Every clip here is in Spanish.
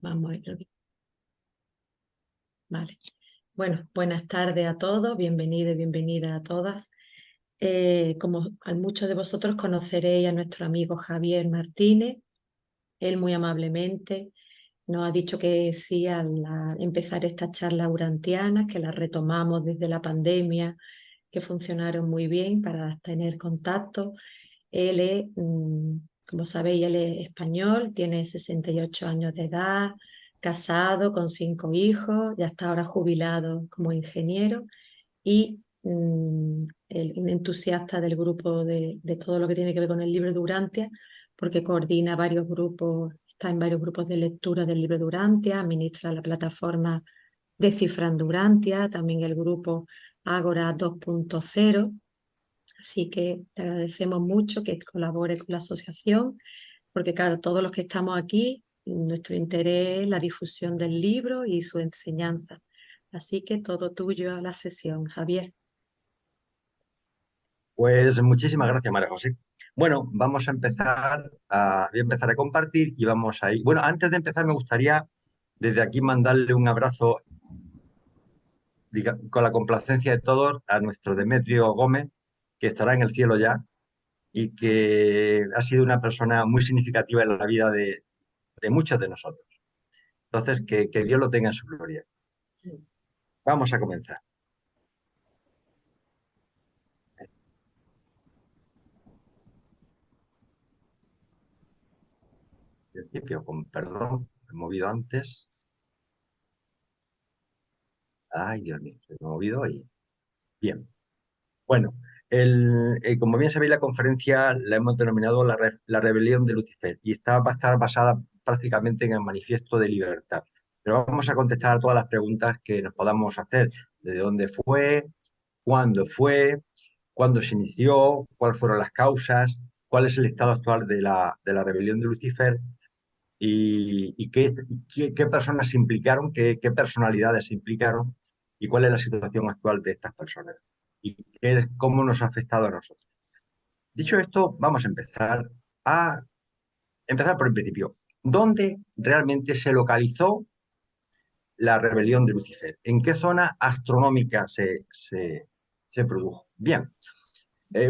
Vamos a verlo bien. Vale. Bueno, buenas tardes a todos, bienvenidos y bienvenidas a todas. Como a muchos de vosotros conoceréis a nuestro amigo Javier Martínez, él muy amablemente nos ha dicho que sí al empezar esta charla urantiana, que la retomamos desde la pandemia, que funcionaron muy bien para tener contacto. Él es, como sabéis, él es español, tiene 68 años de edad, casado con 5 hijos, ya está ahora jubilado como ingeniero y un entusiasta del grupo de todo lo que tiene que ver con el libro de Urantia, porque coordina varios grupos, está en varios grupos de lectura del libro de Urantia, administra la plataforma Descifrando Urantia, también el grupo Ágora 2.0. Así que te agradecemos mucho que colabore con la asociación, porque claro, todos los que estamos aquí, nuestro interés es la difusión del libro y su enseñanza. Así que todo tuyo a la sesión, Javier. Pues muchísimas gracias, María José. Bueno, voy a empezar a compartir y vamos a ir. Bueno, antes de empezar me gustaría desde aquí mandarle un abrazo con la complacencia de todos a nuestro Demetrio Gómez, que estará en el cielo ya y que ha sido una persona muy significativa en la vida de muchos de nosotros. Entonces, que Dios lo tenga en su gloria. Vamos a comenzar. En principio, con perdón, me he movido antes. Ay, Dios mío, se me ha movido ahí. Bien. Bueno, como bien sabéis, la conferencia la hemos denominado la rebelión de Lucifer y va a estar basada prácticamente en el manifiesto de libertad. Pero vamos a contestar a todas las preguntas que nos podamos hacer. ¿De dónde fue, cuándo se inició, cuáles fueron las causas, cuál es el estado actual de la rebelión de Lucifer y qué personas se implicaron, qué personalidades se implicaron y cuál es la situación actual de estas personas y cómo nos ha afectado a nosotros. Dicho esto, vamos a empezar por el principio. ¿Dónde realmente se localizó la rebelión de Lucifer? ¿En qué zona astronómica se produjo? Bien,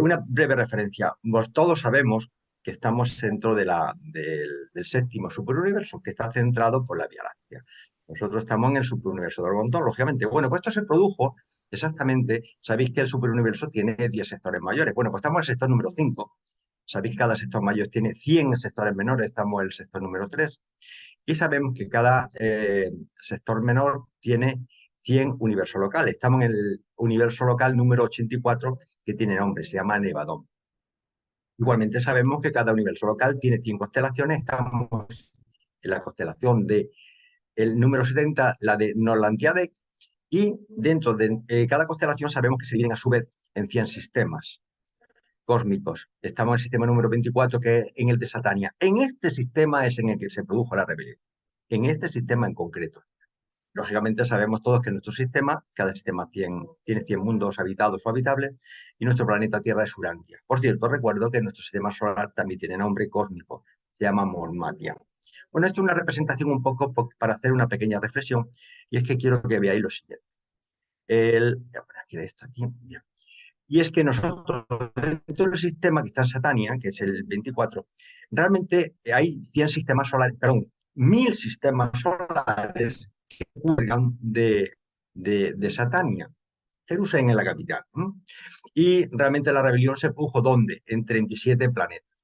una breve referencia. Todos sabemos que estamos dentro del séptimo superuniverso, que está centrado por la Vía Láctea. Nosotros estamos en el superuniverso de Orgontón, lógicamente. Bueno, pues esto se produjo exactamente. Sabéis que el superuniverso tiene 10 sectores mayores. Bueno, pues estamos en el sector número 5. Sabéis que cada sector mayor tiene 100 sectores menores. Estamos en el sector número 3. Y sabemos que cada sector menor tiene 100 universos locales. Estamos en el universo local número 84, que tiene nombre, se llama Nevadón. Igualmente sabemos que cada universo local tiene 100 constelaciones. Estamos en la constelación de el número 70, la de Norlantiade, y dentro de cada constelación sabemos que se dividen a su vez en 100 sistemas cósmicos. Estamos en el sistema número 24, que es en el de Satania. En este sistema es en el que se produjo la rebelión. En este sistema en concreto. Lógicamente sabemos todos que nuestro sistema, cada sistema tiene 100 mundos habitados o habitables, y nuestro planeta Tierra es Urantia. Por cierto, recuerdo que nuestro sistema solar también tiene nombre cósmico, se llama Mormatia. Bueno, esto es una representación un poco para hacer una pequeña reflexión, y es que quiero que veáis lo siguiente. Voy a poner aquí esto aquí. Bien. Y es que nosotros, dentro del sistema que está en Satania, que es el 24, realmente hay 100 sistemas solares, perdón, 1000 sistemas solares que cuelgan de Satania. Jerusalén es la capital. Y realmente la rebelión se produjo ¿dónde? En 37 planetas.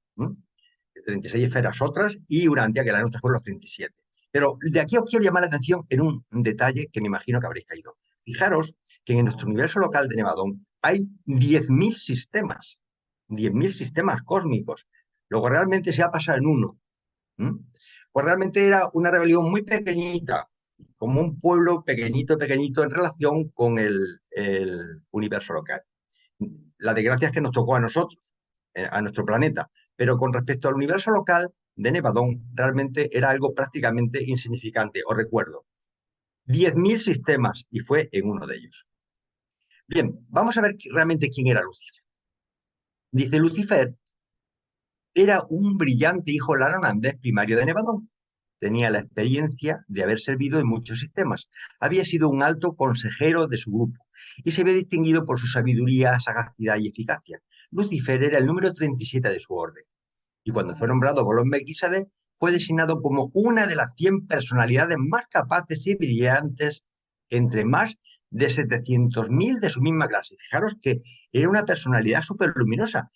36 esferas otras y Urantia, que la nuestra fueron los 37. Pero de aquí os quiero llamar la atención en un detalle que me imagino que habréis caído. Fijaros que en nuestro universo local de Nevadón hay 10.000 sistemas, 10.000 sistemas cósmicos. Luego realmente se ha pasado en uno. ¿Mm? Pues realmente era una rebelión muy pequeñita, como un pueblo pequeñito, pequeñito en relación con el universo local. La desgracia es que nos tocó a nosotros, a nuestro planeta, pero con respecto al universo local de Nevadón, realmente era algo prácticamente insignificante. Os recuerdo, 10.000 sistemas y fue en uno de ellos. Bien, vamos a ver realmente quién era Lucifer. Dice Lucifer era un brillante hijo holandés primario de Nevadón. tenía la experiencia de haber servido en muchos sistemas. Había sido un alto consejero de su grupo y se había distinguido por su sabiduría, sagacidad y eficacia. Lucifer era el número 37 de su orden y cuando fue nombrado por los Melquisedec fue designado como una de las 100 personalidades más capaces y brillantes entre más de 700.000 de su misma clase. Fijaros que era una personalidad súper luminosa.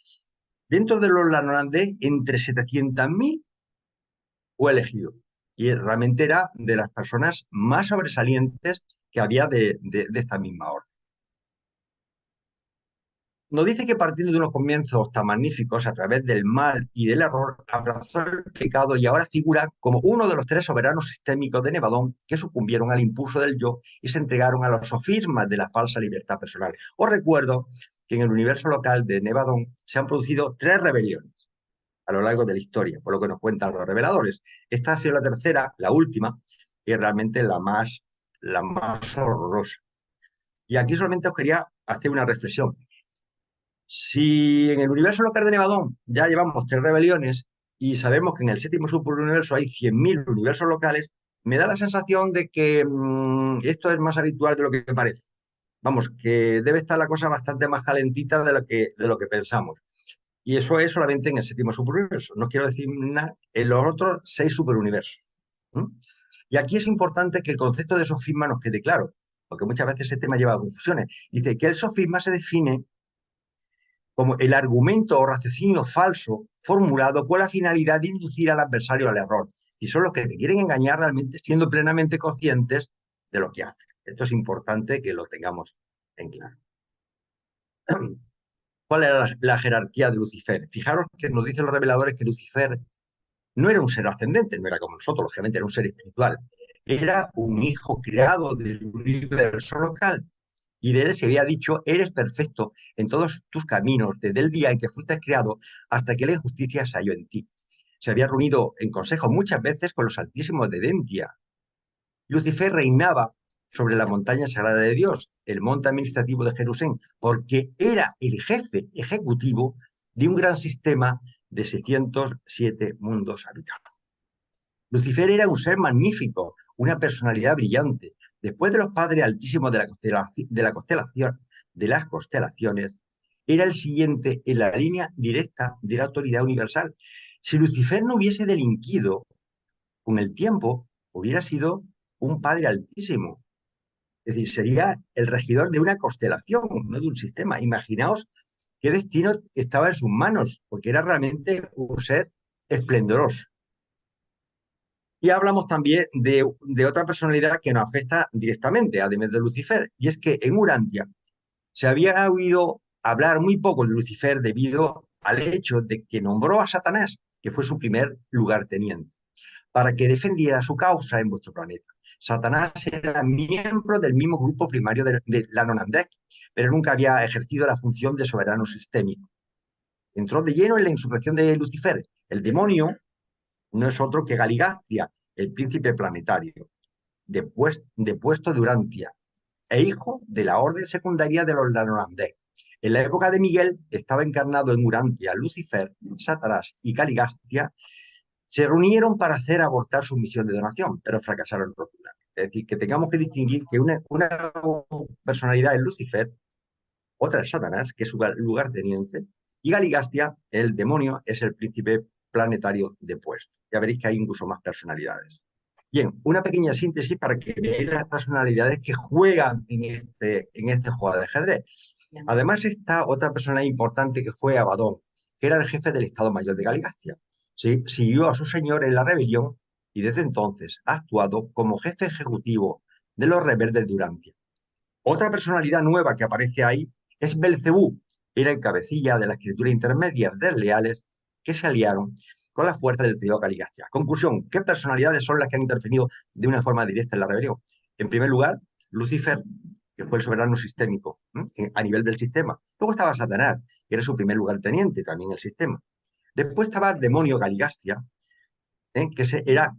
Dentro de los Lanolandés, entre 700.000 fue elegido. Y realmente era de las personas más sobresalientes que había de esta misma orden. Nos dice que partiendo de unos comienzos tan magníficos a través del mal y del error, abrazó el pecado y ahora figura como uno de los 3 soberanos sistémicos de Nevadón que sucumbieron al impulso del yo y se entregaron a los sofismas de la falsa libertad personal. Os recuerdo que en el universo local de Nevadón se han producido 3 rebeliones a lo largo de la historia, por lo que nos cuentan los reveladores. Esta ha sido la tercera, la última, y es realmente la más horrorosa. Y aquí solamente os quería hacer una reflexión. Si en el universo local de Nevadón ya llevamos 3 rebeliones y sabemos que en el séptimo superuniverso hay 100.000 universos locales, me da la sensación de que esto es más habitual de lo que parece. Vamos, que debe estar la cosa bastante más calentita de lo que pensamos. Y eso es solamente en el séptimo superuniverso. No quiero decir nada en los otros 6 superuniversos. ¿Mm? Y aquí es importante que el concepto de sofisma nos quede claro, porque muchas veces ese tema lleva a confusiones. Dice que el sofisma se define como el argumento o raciocinio falso formulado con la finalidad de inducir al adversario al error. Y son los que te quieren engañar realmente siendo plenamente conscientes de lo que hacen. Esto es importante que lo tengamos en claro. ¿Cuál era la jerarquía de Lucifer? Fijaros que nos dicen los reveladores que Lucifer no era un ser ascendente, no era como nosotros, lógicamente era un ser espiritual. Era un hijo creado del universo local. Y de él se había dicho, eres perfecto en todos tus caminos, desde el día en que fuiste creado hasta que la injusticia se halló en ti. Se había reunido en consejo muchas veces con los altísimos de Dentia. Lucifer reinaba sobre la montaña sagrada de Dios, el monte administrativo de Jerusalén, porque era el jefe ejecutivo de un gran sistema de 607 mundos habitados. Lucifer era un ser magnífico, una personalidad brillante. Después de los padres altísimos de las constelaciones, era el siguiente en la línea directa de la autoridad universal. Si Lucifer no hubiese delinquido, con el tiempo hubiera sido un padre altísimo. Es decir, sería el regidor de una constelación, no de un sistema. Imaginaos qué destino estaba en sus manos, porque era realmente un ser esplendoroso. Y hablamos también de otra personalidad que nos afecta directamente, además de Lucifer, y es que en Urantia se había oído hablar muy poco de Lucifer debido al hecho de que nombró a Satanás, que fue su primer lugarteniente, para que defendiera su causa en vuestro planeta. Satanás era miembro del mismo grupo primario de Lanonandek, pero nunca había ejercido la función de soberano sistémico. Entró de lleno en la insurrección de Lucifer. El demonio no es otro que Galigastria, el príncipe planetario, depuesto de Urantia, e hijo de la orden secundaria de los Lanonandek. En la época de Miguel estaba encarnado en Urantia Lucifer, Satanás y Galigastria. Se reunieron para hacer abortar su misión de donación, pero fracasaron rotundamente. Es decir, que tengamos que distinguir que una personalidad es Lucifer, otra es Satanás, que es su lugarteniente, y Galigastia, el demonio, es el príncipe planetario depuesto. Ya veréis que hay incluso más personalidades. Bien, una pequeña síntesis para que veáis las personalidades que juegan en este juego de ajedrez. Además está otra personalidad importante que fue Abadón, que era el jefe del Estado Mayor de Galigastia. Sí, siguió a su señor en la rebelión y desde entonces ha actuado como jefe ejecutivo de los rebeldes de Urantia. Otra personalidad nueva que aparece ahí es Belcebú, era el cabecilla de la escritura intermedia desleales que se aliaron con la fuerza del trío Galigastia. Conclusión, ¿qué personalidades son las que han intervenido de una forma directa en la rebelión? En primer lugar, Lucifer, que fue el soberano sistémico a nivel del sistema. Luego estaba Satanás, que era su primer lugarteniente también en el sistema. Después estaba el demonio Galigastia, que era,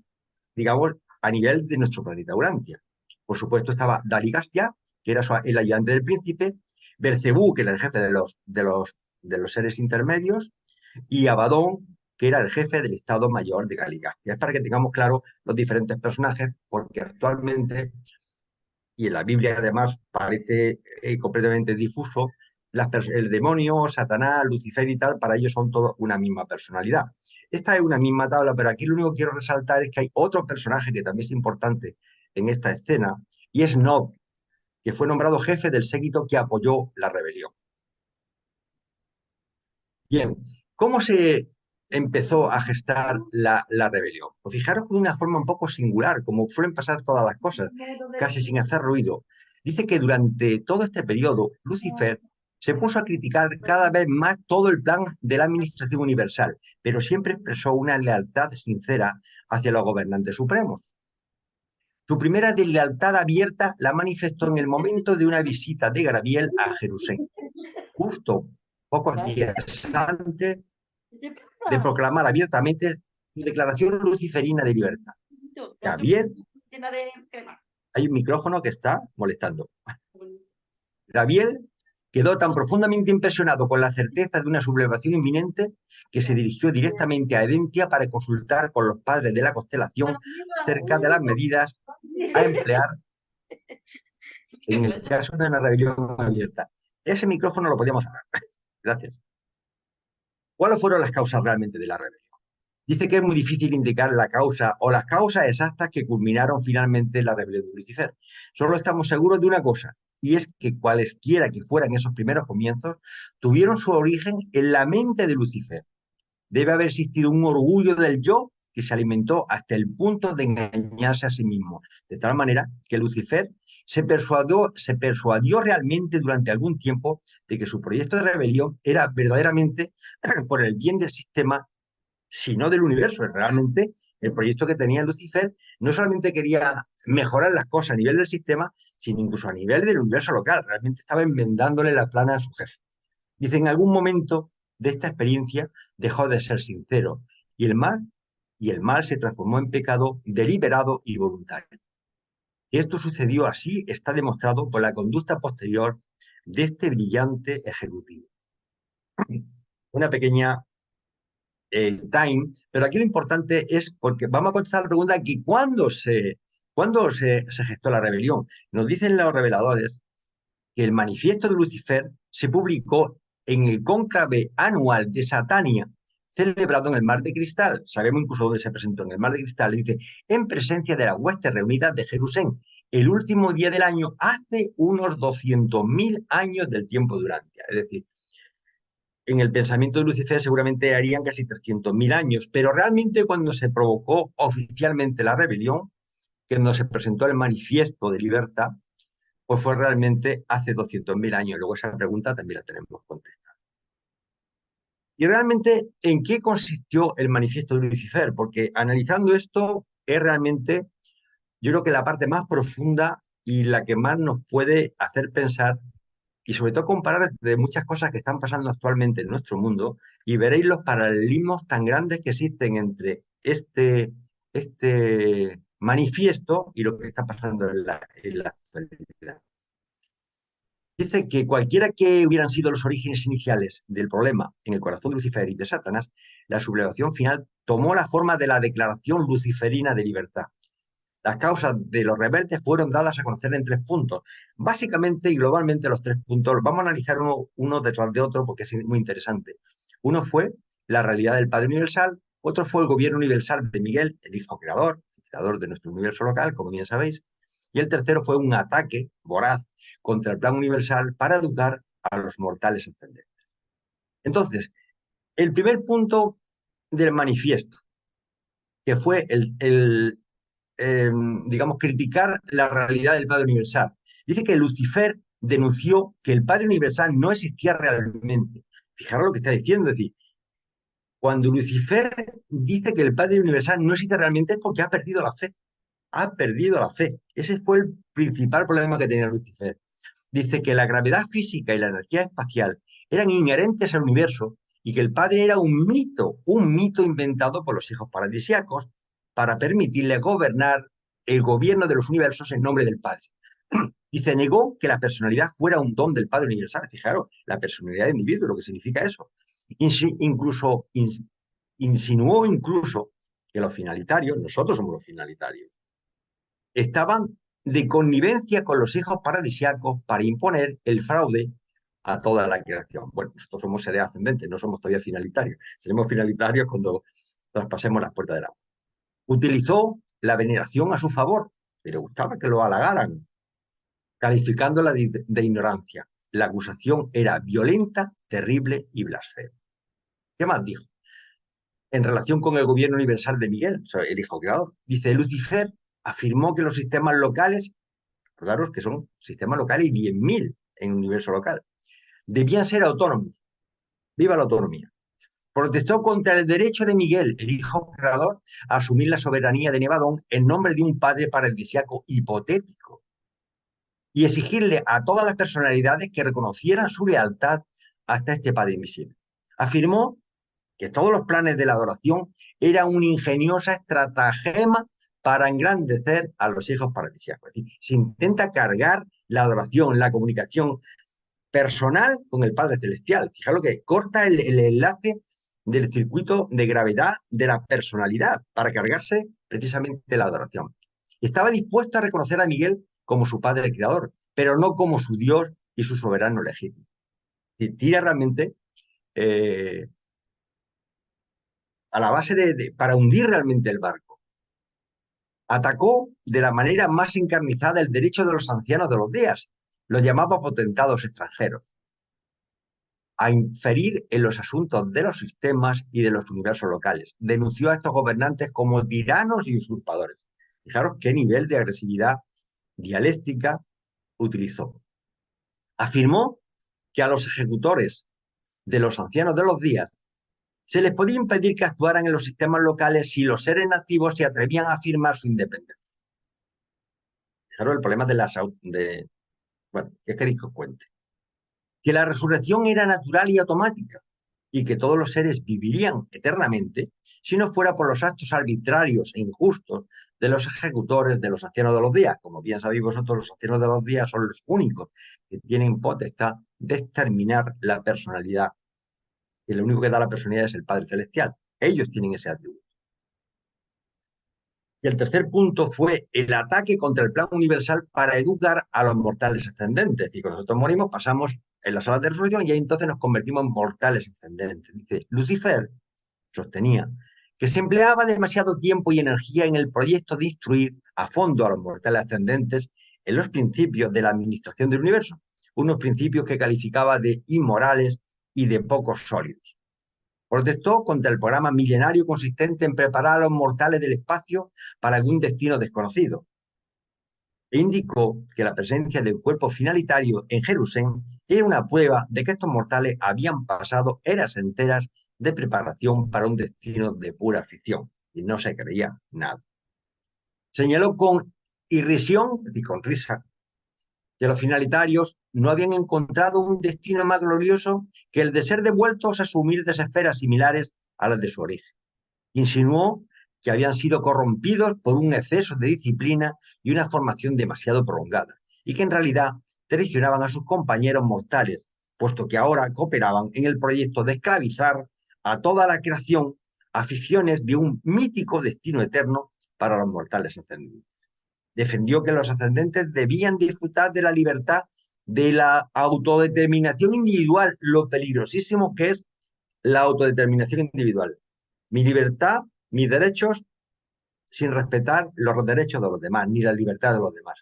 digamos, a nivel de nuestro planeta Urantia. Por supuesto estaba Daligastia, que era el ayudante del príncipe, Belcebú, que era el jefe de los seres intermedios, y Abadón, que era el jefe del Estado Mayor de Galigastia. Es para que tengamos claro los diferentes personajes, porque actualmente, y en la Biblia además parece completamente difuso, el demonio, Satanás, Lucifer y tal, para ellos son todos una misma personalidad. Esta es una misma tabla, pero aquí lo único que quiero resaltar es que hay otro personaje que también es importante en esta escena, y es Nob, que fue nombrado jefe del séquito que apoyó la rebelión. Bien, ¿cómo se empezó a gestar la rebelión? Pues fijaros de una forma un poco singular, como suelen pasar todas las cosas, casi sin hacer ruido. Dice que durante todo este periodo, Lucifer se puso a criticar cada vez más todo el plan de la administración universal, pero siempre expresó una lealtad sincera hacia los gobernantes supremos. Su primera deslealtad abierta la manifestó en el momento de una visita de Gabriel a Jerusalén, justo pocos días antes de proclamar abiertamente su declaración luciferina de libertad. Gabriel, hay un micrófono que está molestando. Gabriel quedó tan profundamente impresionado con la certeza de una sublevación inminente que se dirigió directamente a Edentia para consultar con los padres de la constelación acerca de las medidas a emplear en el caso de una rebelión abierta. Ese micrófono lo podíamos cerrar. Gracias. ¿Cuáles fueron las causas realmente de la rebelión? Dice que es muy difícil indicar la causa o las causas exactas que culminaron finalmente la rebelión de Lucifer. Solo estamos seguros de una cosa, y es que cualesquiera que fueran esos primeros comienzos, tuvieron su origen en la mente de Lucifer. Debe haber existido un orgullo del yo que se alimentó hasta el punto de engañarse a sí mismo, de tal manera que Lucifer se persuadió realmente durante algún tiempo de que su proyecto de rebelión era verdaderamente por el bien del sistema, sino del universo. Realmente el proyecto que tenía Lucifer no solamente quería mejorar las cosas a nivel del sistema, sino incluso a nivel del universo local. Realmente estaba enmendándole la plana a su jefe. Dice, en algún momento de esta experiencia dejó de ser sincero y el mal se transformó en pecado deliberado y voluntario. Esto sucedió así, está demostrado por la conducta posterior de este brillante ejecutivo. Una pequeña time, pero aquí lo importante es, porque vamos a contestar la pregunta que ¿cuándo se gestó la rebelión? Nos dicen los reveladores que el manifiesto de Lucifer se publicó en el cónclave anual de Satania, celebrado en el Mar de Cristal. Sabemos incluso dónde se presentó, en el Mar de Cristal. Dice, en presencia de las huestes reunidas de Jerusalén, el último día del año, hace unos 200.000 años del tiempo durante. Es decir, en el pensamiento de Lucifer seguramente harían casi 300.000 años, pero realmente cuando se provocó oficialmente la rebelión, que cuando se presentó el manifiesto de libertad, pues fue realmente hace 200.000 años. Luego esa pregunta también la tenemos contestada. Y realmente, ¿en qué consistió el manifiesto de Lucifer? Porque analizando esto es realmente, yo creo que la parte más profunda y la que más nos puede hacer pensar y sobre todo comparar de muchas cosas que están pasando actualmente en nuestro mundo y veréis los paralelismos tan grandes que existen entre este manifiesto y lo que está pasando en la actualidad. Dice que cualquiera que hubieran sido los orígenes iniciales del problema en el corazón de Lucifer y de Satanás, la sublevación final tomó la forma de la declaración luciferina de libertad. Las causas de los rebeldes fueron dadas a conocer en 3 puntos. Básicamente y globalmente los 3 puntos, vamos a analizar uno detrás de otro porque es muy interesante. Uno fue la realidad del Padre Universal, otro fue el gobierno universal de Miguel, el Hijo Creador, el creador de nuestro universo local, como bien sabéis, y el tercero fue un ataque voraz contra el plan universal para educar a los mortales ascendentes. Entonces, el primer punto del manifiesto, que fue eh, digamos, criticar la realidad del Padre Universal. Dice que Lucifer denunció que el Padre Universal no existía realmente. Fijaros lo que está diciendo, es decir, cuando Lucifer dice que el Padre Universal no existe realmente es porque ha perdido la fe. Ha perdido la fe. Ese fue el principal problema que tenía Lucifer. Dice que la gravedad física y la energía espacial eran inherentes al universo y que el Padre era un mito inventado por los hijos paradisíacos para permitirle gobernar el gobierno de los universos en nombre del Padre. Y se negó que la personalidad fuera un don del Padre Universal. Fijaros, la personalidad del individuo, lo que significa eso. Incluso Insinuó incluso que los finalitarios, nosotros somos los finalitarios, estaban de connivencia con los hijos paradisíacos para imponer el fraude a toda la creación. Bueno, nosotros somos seres ascendentes, no somos todavía finalitarios. Seremos finalitarios cuando traspasemos las puertas del amor. Utilizó la veneración a su favor, pero gustaba que lo halagaran, calificándola de ignorancia. La acusación era violenta, terrible y blasfema. ¿Qué más dijo? En relación con el gobierno universal de Miguel, o sea, el hijo creador, dice: Lucifer afirmó que los sistemas locales, recordaros que son sistemas locales y 10.000 en el universo local, debían ser autónomos. Viva la autonomía. Protestó contra el derecho de Miguel, el hijo creador, a asumir la soberanía de Nevadón en nombre de un padre paradisíaco hipotético y exigirle a todas las personalidades que reconocieran su lealtad hasta este padre invisible. Afirmó que todos los planes de la adoración eran una ingeniosa estratagema para engrandecer a los hijos paradisíacos. Es decir, se intenta cargar la adoración, la comunicación personal con el Padre Celestial. Fijaros que corta el enlace del circuito de gravedad de la personalidad para cargarse precisamente la adoración. Estaba dispuesto a reconocer a Miguel como su Padre Creador, pero no como su Dios y su soberano legítimo. Y tira realmente a la base para hundir realmente el barco. Atacó de la manera más encarnizada el derecho de los ancianos de los días. Los llamaba potentados extranjeros a inferir en los asuntos de los sistemas y de los universos locales. Denunció a estos gobernantes como tiranos y usurpadores. Fijaros qué nivel de agresividad dialéctica utilizó. Afirmó que a los ejecutores de los ancianos de los días se les podía impedir que actuaran en los sistemas locales si los seres nativos se atrevían a afirmar su independencia. Fijaros el problema de las... Bueno, ¿qué queréis que os cuente? Que la resurrección era natural y automática y que todos los seres vivirían eternamente si no fuera por los actos arbitrarios e injustos de los ejecutores de los ancianos de los días. Como bien sabéis vosotros, los ancianos de los días son los únicos que tienen potestad de exterminar la personalidad, y lo único que da la personalidad es el Padre Celestial. Ellos tienen ese atributo. Y el tercer punto fue el ataque contra el plan universal para educar a los mortales ascendentes. Es decir, cuando nosotros morimos, pasamos en la sala de resurrección y ahí entonces nos convertimos en mortales ascendentes. Dice, Lucifer sostenía que se empleaba demasiado tiempo y energía en el proyecto de instruir a fondo a los mortales ascendentes en los principios de la administración del universo, unos principios que calificaba de inmorales y de poco sólidos. Protestó contra el programa milenario consistente en preparar a los mortales del espacio para algún destino desconocido. E indicó que la presencia del cuerpo finalitario en Jerusalén era una prueba de que estos mortales habían pasado eras enteras de preparación para un destino de pura ficción, y no se creía nada. Señaló con irrisión, y con risa, que los finalitarios no habían encontrado un destino más glorioso que el de ser devueltos a sus humildes esferas similares a las de su origen. Insinuó que habían sido corrompidos por un exceso de disciplina y una formación demasiado prolongada, y que en realidad traicionaban a sus compañeros mortales, puesto que ahora cooperaban en el proyecto de esclavizar a toda la creación a ficciones de un mítico destino eterno para los mortales ascendentes. Defendió que los ascendentes debían disfrutar de la libertad, de la autodeterminación individual, lo peligrosísimo que es la autodeterminación individual. Mi libertad, mis derechos, sin respetar los derechos de los demás, ni la libertad de los demás.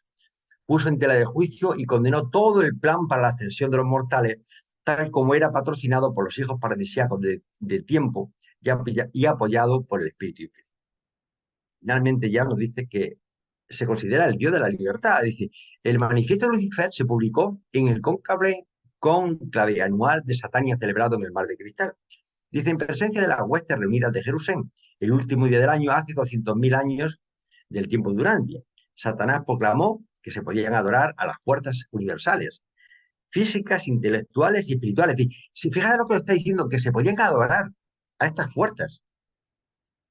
Puso en tela de juicio y condenó todo el plan para la ascensión de los mortales, tal como era patrocinado por los hijos paradisíacos de tiempo y apoyado por el Espíritu Infinito. Finalmente ya nos dice que se considera el Dios de la libertad. Dice, el manifiesto de Lucifer se publicó en el conclave anual de Satania celebrado en el Mar de Cristal. Dice, en presencia de las huestes reunidas de Jerusalén, el último día del año, hace 200.000 años del tiempo durante. Satanás proclamó que se podían adorar a las fuerzas universales, físicas, intelectuales y espirituales. Es decir, si fíjate lo que lo está diciendo, que se podían adorar a estas fuerzas,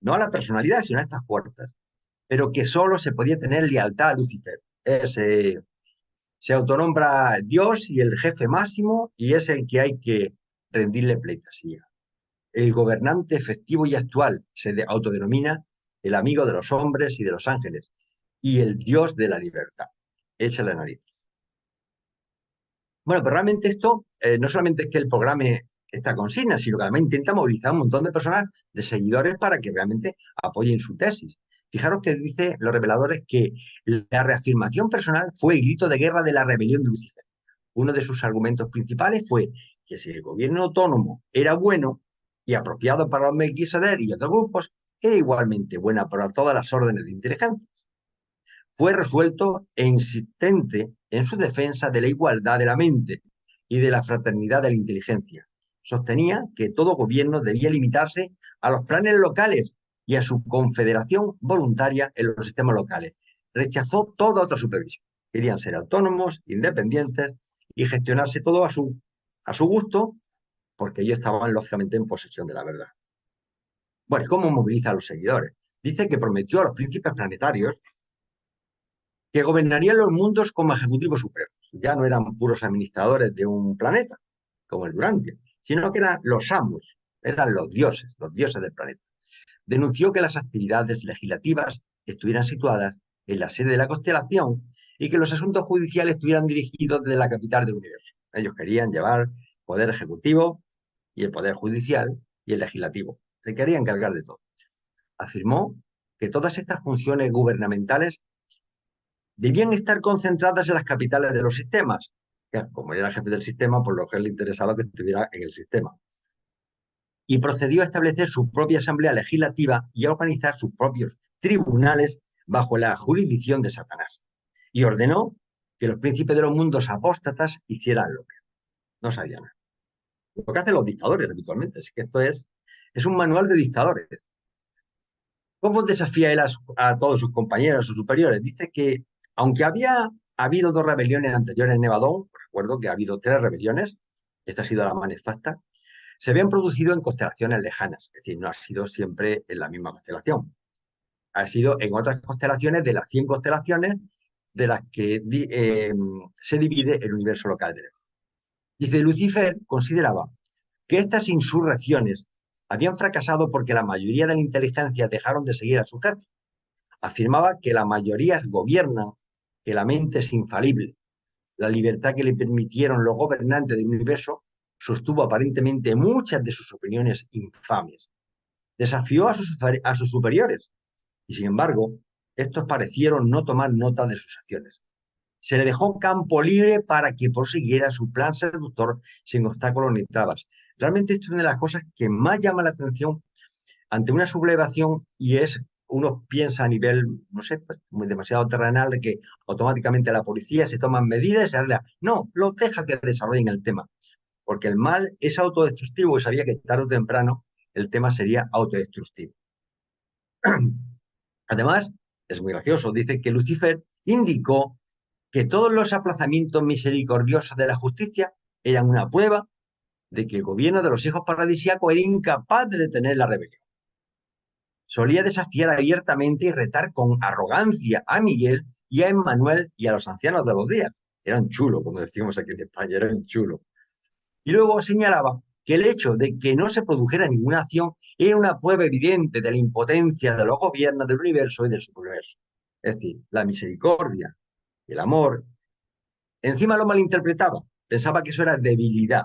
no a la personalidad, sino a estas fuerzas, pero que solo se podía tener lealtad a Lucifer. Se autonombra Dios y el jefe máximo y es el que hay que rendirle pleitesía. el gobernante efectivo y actual, se autodenomina el amigo de los hombres y de los ángeles, y el Dios de la libertad. Echa la nariz. Bueno, pero realmente esto no solamente es que el programe esta consigna, sino que además intenta movilizar a un montón de personas, de seguidores, para que realmente apoyen su tesis. Fijaros que dice los reveladores que la reafirmación personal fue el grito de guerra de la rebelión de Lucifer. Uno de sus argumentos principales fue que si el gobierno autónomo era bueno y apropiado para los Melquisedec y otros grupos, era igualmente buena para todas las órdenes de inteligencia. Fue resuelto e insistente en su defensa de la igualdad de la mente y de la fraternidad de la inteligencia. Sostenía que todo gobierno debía limitarse a los planes locales y a su confederación voluntaria en los sistemas locales. Rechazó toda otra supervisión. Querían ser autónomos, independientes y gestionarse todo a su gusto, porque ellos estaban lógicamente en posesión de la verdad. Bueno, ¿y cómo moviliza a los seguidores? Dice que prometió a los príncipes planetarios que gobernarían los mundos como ejecutivos supremos. Ya no eran puros administradores de un planeta, como el Durantia, sino que eran los amos, eran los dioses del planeta. Denunció que las actividades legislativas estuvieran situadas en la sede de la constelación y que los asuntos judiciales estuvieran dirigidos desde la capital del universo. Ellos querían llevar poder ejecutivo y el poder judicial y el legislativo. Se querían encargar de todo. Afirmó que todas estas funciones gubernamentales debían estar concentradas en las capitales de los sistemas. Que, como era jefe del sistema, por lo que le interesaba que estuviera en el sistema. Y procedió a establecer su propia asamblea legislativa y a organizar sus propios tribunales bajo la jurisdicción de Satanás. Y ordenó que los príncipes de los mundos apóstatas hicieran lo que no sabían nada. Lo que hacen los dictadores habitualmente, es que esto es un manual de dictadores. ¿Cómo desafía él a todos sus compañeros, sus superiores? Dice que, aunque había habido dos rebeliones anteriores en Nevadón, recuerdo que ha habido tres rebeliones, esta ha sido la más nefasta, se habían producido en constelaciones lejanas, es decir, no ha sido siempre en la misma constelación. Ha sido en otras constelaciones de las 100 constelaciones de las que se divide el universo local de Nevadón. Dice, Lucifer consideraba que estas insurrecciones habían fracasado porque la mayoría de la inteligencia dejaron de seguir a su jefe. Afirmaba que la mayoría gobiernan, que la mente es infalible. La libertad que le permitieron los gobernantes del universo sostuvo aparentemente muchas de sus opiniones infames. Desafió a sus superiores y, sin embargo, estos parecieron no tomar nota de sus acciones. Se le dejó campo libre para que prosiguiera su plan seductor sin obstáculos ni trabas. Realmente esto es una de las cosas que más llama la atención ante una sublevación, y es, uno piensa a nivel, no sé, pues, demasiado terrenal, de que automáticamente la policía se toman medidas y se arregla. No, los deja que desarrollen el tema, porque el mal es autodestructivo y sabía que tarde o temprano el tema sería autodestructivo. Además, es muy gracioso, dice que Lucifer indicó que todos los aplazamientos misericordiosos de la justicia eran una prueba de que el gobierno de los hijos paradisíacos era incapaz de detener la rebelión. Solía desafiar abiertamente y retar con arrogancia a Miguel y a Emmanuel y a los ancianos de los días. Eran chulos, como decimos aquí en España, eran chulos. Y luego señalaba que el hecho de que no se produjera ninguna acción era una prueba evidente de la impotencia de los gobiernos del universo y del subuniverso. Es decir, la misericordia y el amor. Encima lo malinterpretaba, pensaba que eso era debilidad.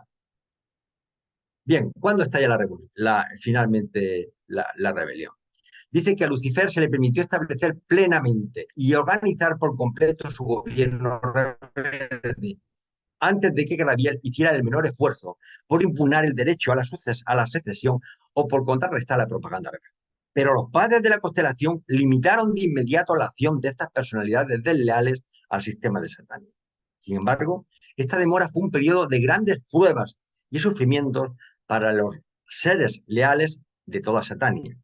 Bien, ¿cuándo estalla finalmente la rebelión? Dice que a Lucifer se le permitió establecer plenamente y organizar por completo su gobierno rebelde, antes de que Gabriel hiciera el menor esfuerzo por impugnar el derecho a la secesión o por contrarrestar la propaganda rebelde. Pero los padres de la constelación limitaron de inmediato la acción de estas personalidades desleales al sistema de Satán. Sin embargo, esta demora fue un periodo de grandes pruebas y sufrimientos para los seres leales de toda Satania.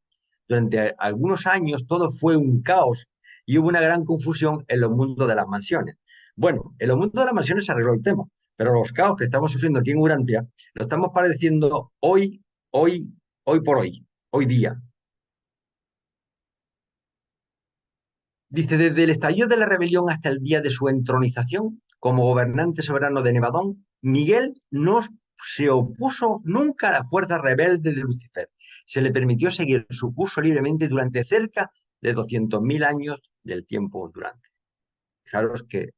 Durante algunos años todo fue un caos y hubo una gran confusión en los mundos de las mansiones. Bueno, en los mundos de las mansiones se arregló el tema, pero los caos que estamos sufriendo aquí en Urantia lo estamos padeciendo hoy por hoy día. Dice, desde el estallido de la rebelión hasta el día de su entronización como gobernante soberano de Nevadón, Miguel no se opuso nunca a la fuerza rebelde de Lucifer. Se le permitió seguir su curso libremente durante cerca de 200.000 años del tiempo durante. Fijaros que,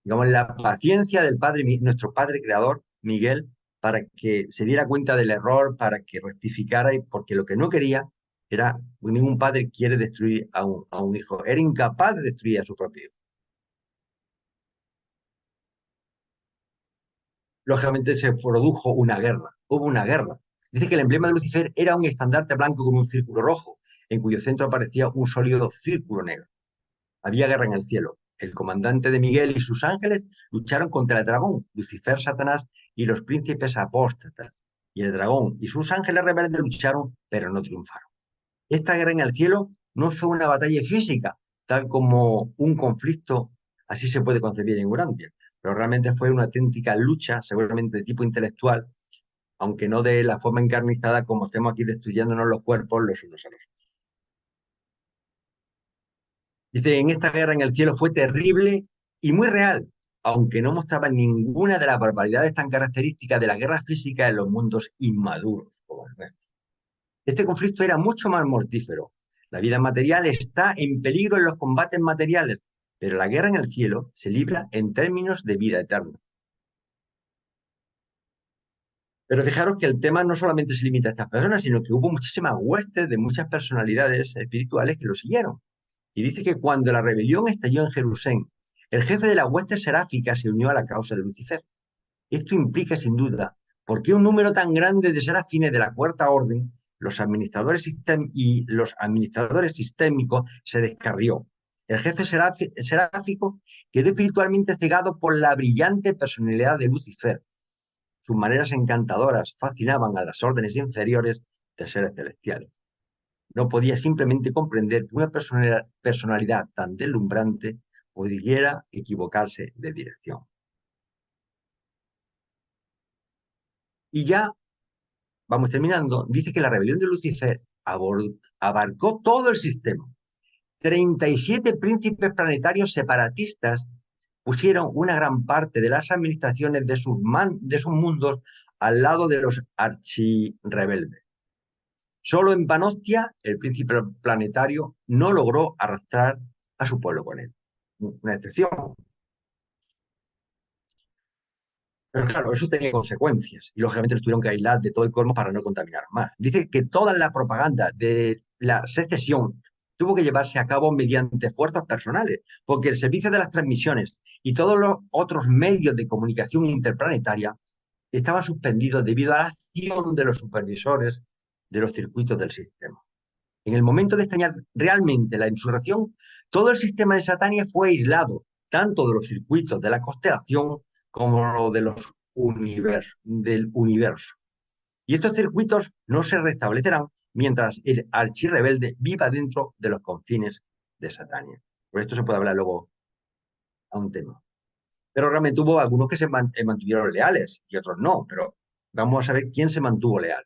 digamos, la paciencia del Padre, nuestro Padre Creador, Miguel, para que se diera cuenta del error, para que rectificara, y porque lo que no quería era, ningún padre quiere destruir a un hijo, era incapaz de destruir a su propio hijo. Lógicamente se produjo una guerra, hubo una guerra. Dice que el emblema de Lucifer era un estandarte blanco con un círculo rojo, en cuyo centro aparecía un sólido círculo negro. Había guerra en el cielo. El comandante de Miguel y sus ángeles lucharon contra el dragón, Lucifer, Satanás y los príncipes apóstatas. Y el dragón y sus ángeles rebeldes lucharon, pero no triunfaron. Esta guerra en el cielo no fue una batalla física, tal como un conflicto, así se puede concebir en Urantia, pero realmente fue una auténtica lucha, seguramente de tipo intelectual, aunque no de la forma encarnizada como hacemos aquí destruyéndonos los cuerpos los unos a los otros. Dice, en esta guerra en el cielo fue terrible y muy real, aunque no mostraba ninguna de las barbaridades tan características de la guerra física en los mundos inmaduros como el nuestro. Este conflicto era mucho más mortífero. La vida material está en peligro en los combates materiales, pero la guerra en el cielo se libra en términos de vida eterna. Pero fijaros que el tema no solamente se limita a estas personas, sino que hubo muchísimas huestes de muchas personalidades espirituales que lo siguieron. Y dice que cuando la rebelión estalló en Jerusalén, el jefe de la hueste seráfica se unió a la causa de Lucifer. Esto implica, sin duda, por qué un número tan grande de serafines de la Cuarta Orden, los administradores sistémicos, se descarrió. El jefe seráfico quedó espiritualmente cegado por la brillante personalidad de Lucifer. Sus maneras encantadoras fascinaban a las órdenes inferiores de seres celestiales. No podía simplemente comprender que una personalidad tan deslumbrante pudiera equivocarse de dirección. Y ya vamos terminando, dice que la rebelión de Lucifer abarcó todo el sistema. 37 príncipes planetarios separatistas pusieron una gran parte de las administraciones de sus mundos al lado de los archirrebeldes. Solo en Panostia, el príncipe planetario no logró arrastrar a su pueblo con él. Una excepción. Pero claro, eso tenía consecuencias y lógicamente los tuvieron que aislar de todo el cosmos para no contaminar más. Dice que toda la propaganda de la secesión tuvo que llevarse a cabo mediante fuerzas personales, porque el servicio de las transmisiones y todos los otros medios de comunicación interplanetaria estaban suspendidos debido a la acción de los supervisores de los circuitos del sistema. En el momento de estallar realmente la insurrección, todo el sistema de Satania fue aislado, tanto de los circuitos de la constelación como de del universo. Y estos circuitos no se restablecerán mientras el archirrebelde viva dentro de los confines de Satania. Por esto se puede hablar luego a un tema. Pero realmente hubo algunos que se mantuvieron leales y otros no, pero vamos a saber quién se mantuvo leal.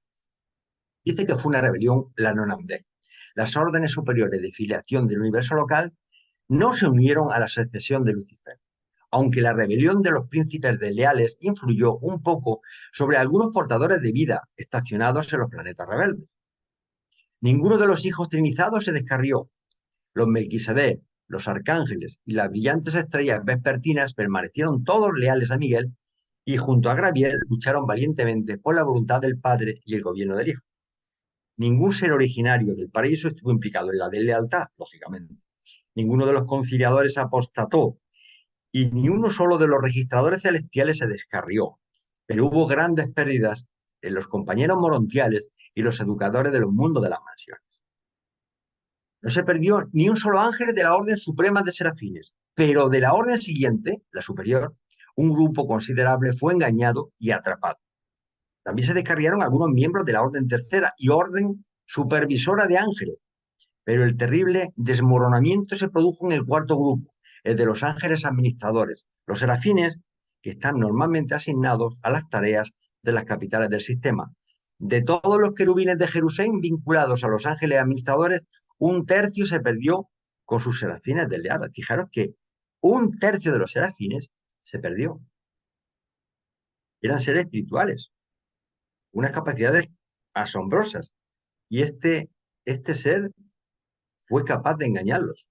Dice que fue una rebelión la Nonamdek. Las órdenes superiores de filiación del universo local no se unieron a la secesión de Lucifer, aunque la rebelión de los príncipes desleales influyó un poco sobre algunos portadores de vida estacionados en los planetas rebeldes. Ninguno de los hijos trinizados se descarrió. Los Melquisedec, los arcángeles y las brillantes estrellas vespertinas permanecieron todos leales a Miguel y junto a Gabriel lucharon valientemente por la voluntad del Padre y el gobierno del Hijo. Ningún ser originario del paraíso estuvo implicado en la deslealtad, lógicamente. Ninguno de los conciliadores apostató y ni uno solo de los registradores celestiales se descarrió. Pero hubo grandes pérdidas en los compañeros morontiales y los educadores de los mundos de las mansiones. No se perdió ni un solo ángel de la orden suprema de serafines, pero de la orden siguiente, la superior, un grupo considerable fue engañado y atrapado. También se descarriaron algunos miembros de la orden tercera y orden supervisora de ángeles, pero el terrible desmoronamiento se produjo en el cuarto grupo, el de los ángeles administradores, los serafines, que están normalmente asignados a las tareas de las capitales del sistema. De todos los querubines de Jerusalén vinculados a los ángeles administradores, un tercio se perdió con sus serafines desleadas. Fijaros que un tercio de los serafines se perdió. Eran seres espirituales. unas capacidades asombrosas. Y este ser fue capaz de engañarlos.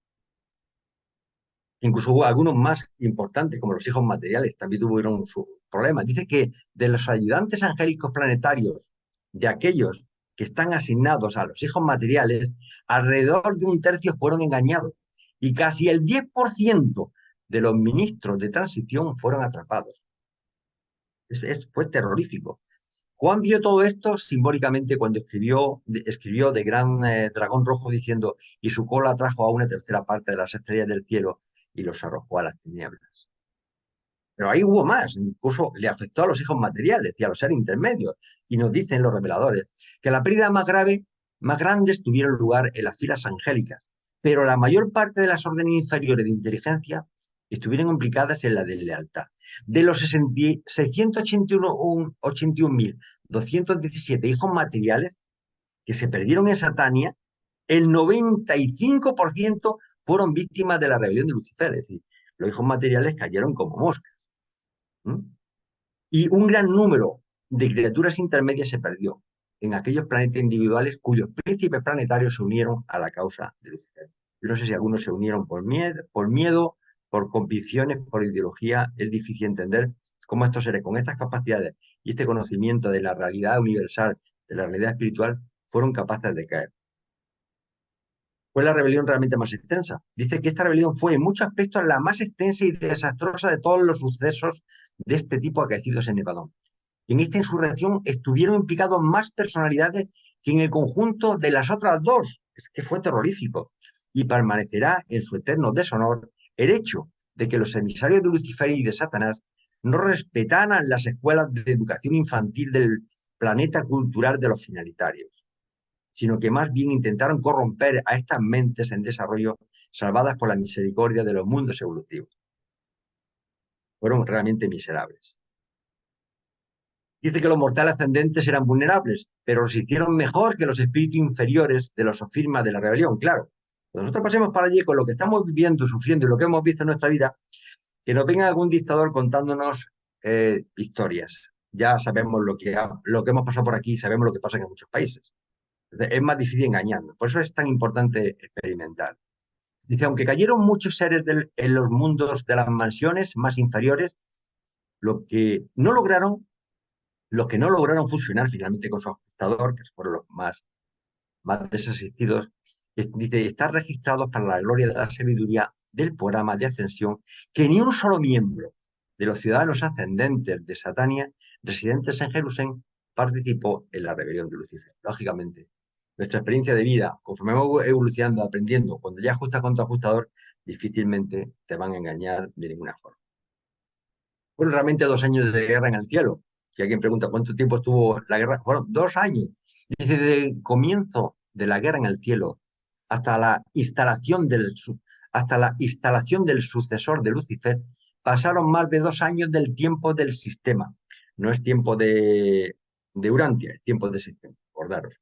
Incluso hubo algunos más importantes, como los hijos materiales, también tuvieron sus problemas. Dice que de los ayudantes angélicos planetarios, de aquellos que están asignados a los hijos materiales, alrededor de un tercio fueron engañados y casi el 10% de los ministros de transición fueron atrapados. Fue terrorífico. Juan vio todo esto simbólicamente cuando escribió de gran dragón rojo diciendo, y su cola trajo a una tercera parte de las estrellas del cielo y los arrojó a las tinieblas. Pero ahí hubo más, incluso le afectó a los hijos materiales y a los seres intermedios. Y nos dicen los reveladores que la pérdida más grandes tuvieron lugar en las filas angélicas, pero la mayor parte de las órdenes inferiores de inteligencia estuvieron implicadas en la deslealtad. De los 681.217 hijos materiales que se perdieron en Satania, el 95% fueron víctimas de la rebelión de Lucifer, es decir, los hijos materiales cayeron como moscas. ¿Mm? Y un gran número de criaturas intermedias se perdió en aquellos planetas individuales cuyos príncipes planetarios se unieron a la causa de Lucifer. Yo no sé si algunos se unieron por miedo, por convicciones, por ideología. Es difícil entender cómo estos seres con estas capacidades y este conocimiento de la realidad universal, de la realidad espiritual, fueron capaces de caer. Fue la rebelión realmente más extensa. Dice que esta rebelión fue en muchos aspectos la más extensa y desastrosa de todos los sucesos de este tipo acaecidos en Nevadón. Y en esta insurrección estuvieron implicados más personalidades que en el conjunto de las otras dos. Es que fue terrorífico. Y permanecerá en su eterno deshonor el hecho de que los emisarios de Lucifer y de Satanás no respetaran las escuelas de educación infantil del planeta cultural de los finalitarios, sino que más bien intentaron corromper a estas mentes en desarrollo salvadas por la misericordia de los mundos evolutivos. Fueron realmente miserables. Dice que los mortales ascendentes eran vulnerables, pero los hicieron mejor que los espíritus inferiores de los sofismas de la rebelión. Claro, cuando nosotros pasemos para allí con lo que estamos viviendo, sufriendo y lo que hemos visto en nuestra vida, que nos venga algún dictador contándonos historias. Ya sabemos lo que hemos pasado por aquí y sabemos lo que pasa en muchos países. Entonces, es más difícil engañarnos. Por eso es tan importante experimentar. Dice, aunque cayeron muchos seres en los mundos de las mansiones más inferiores, lo que no lograron los que no lograron fusionar finalmente con su ajustador, que fueron los más desasistidos, dice, están registrados para la gloria de la sabiduría del programa de ascensión que ni un solo miembro de los ciudadanos ascendentes de Satania, residentes en Jerusalén, participó en la rebelión de Lucifer. Lógicamente, nuestra experiencia de vida, conforme vamos evolucionando, aprendiendo, cuando ya ajustas con tu ajustador, difícilmente te van a engañar de ninguna forma. Fueron realmente 2 años de guerra en el cielo. Si alguien pregunta cuánto tiempo estuvo la guerra, fueron 2 años. Dice, desde el comienzo de la guerra en el cielo hasta hasta la instalación del sucesor de Lucifer, pasaron más de 2 años del tiempo del sistema. No es tiempo de Urantia, es tiempo de sistema, acordaros.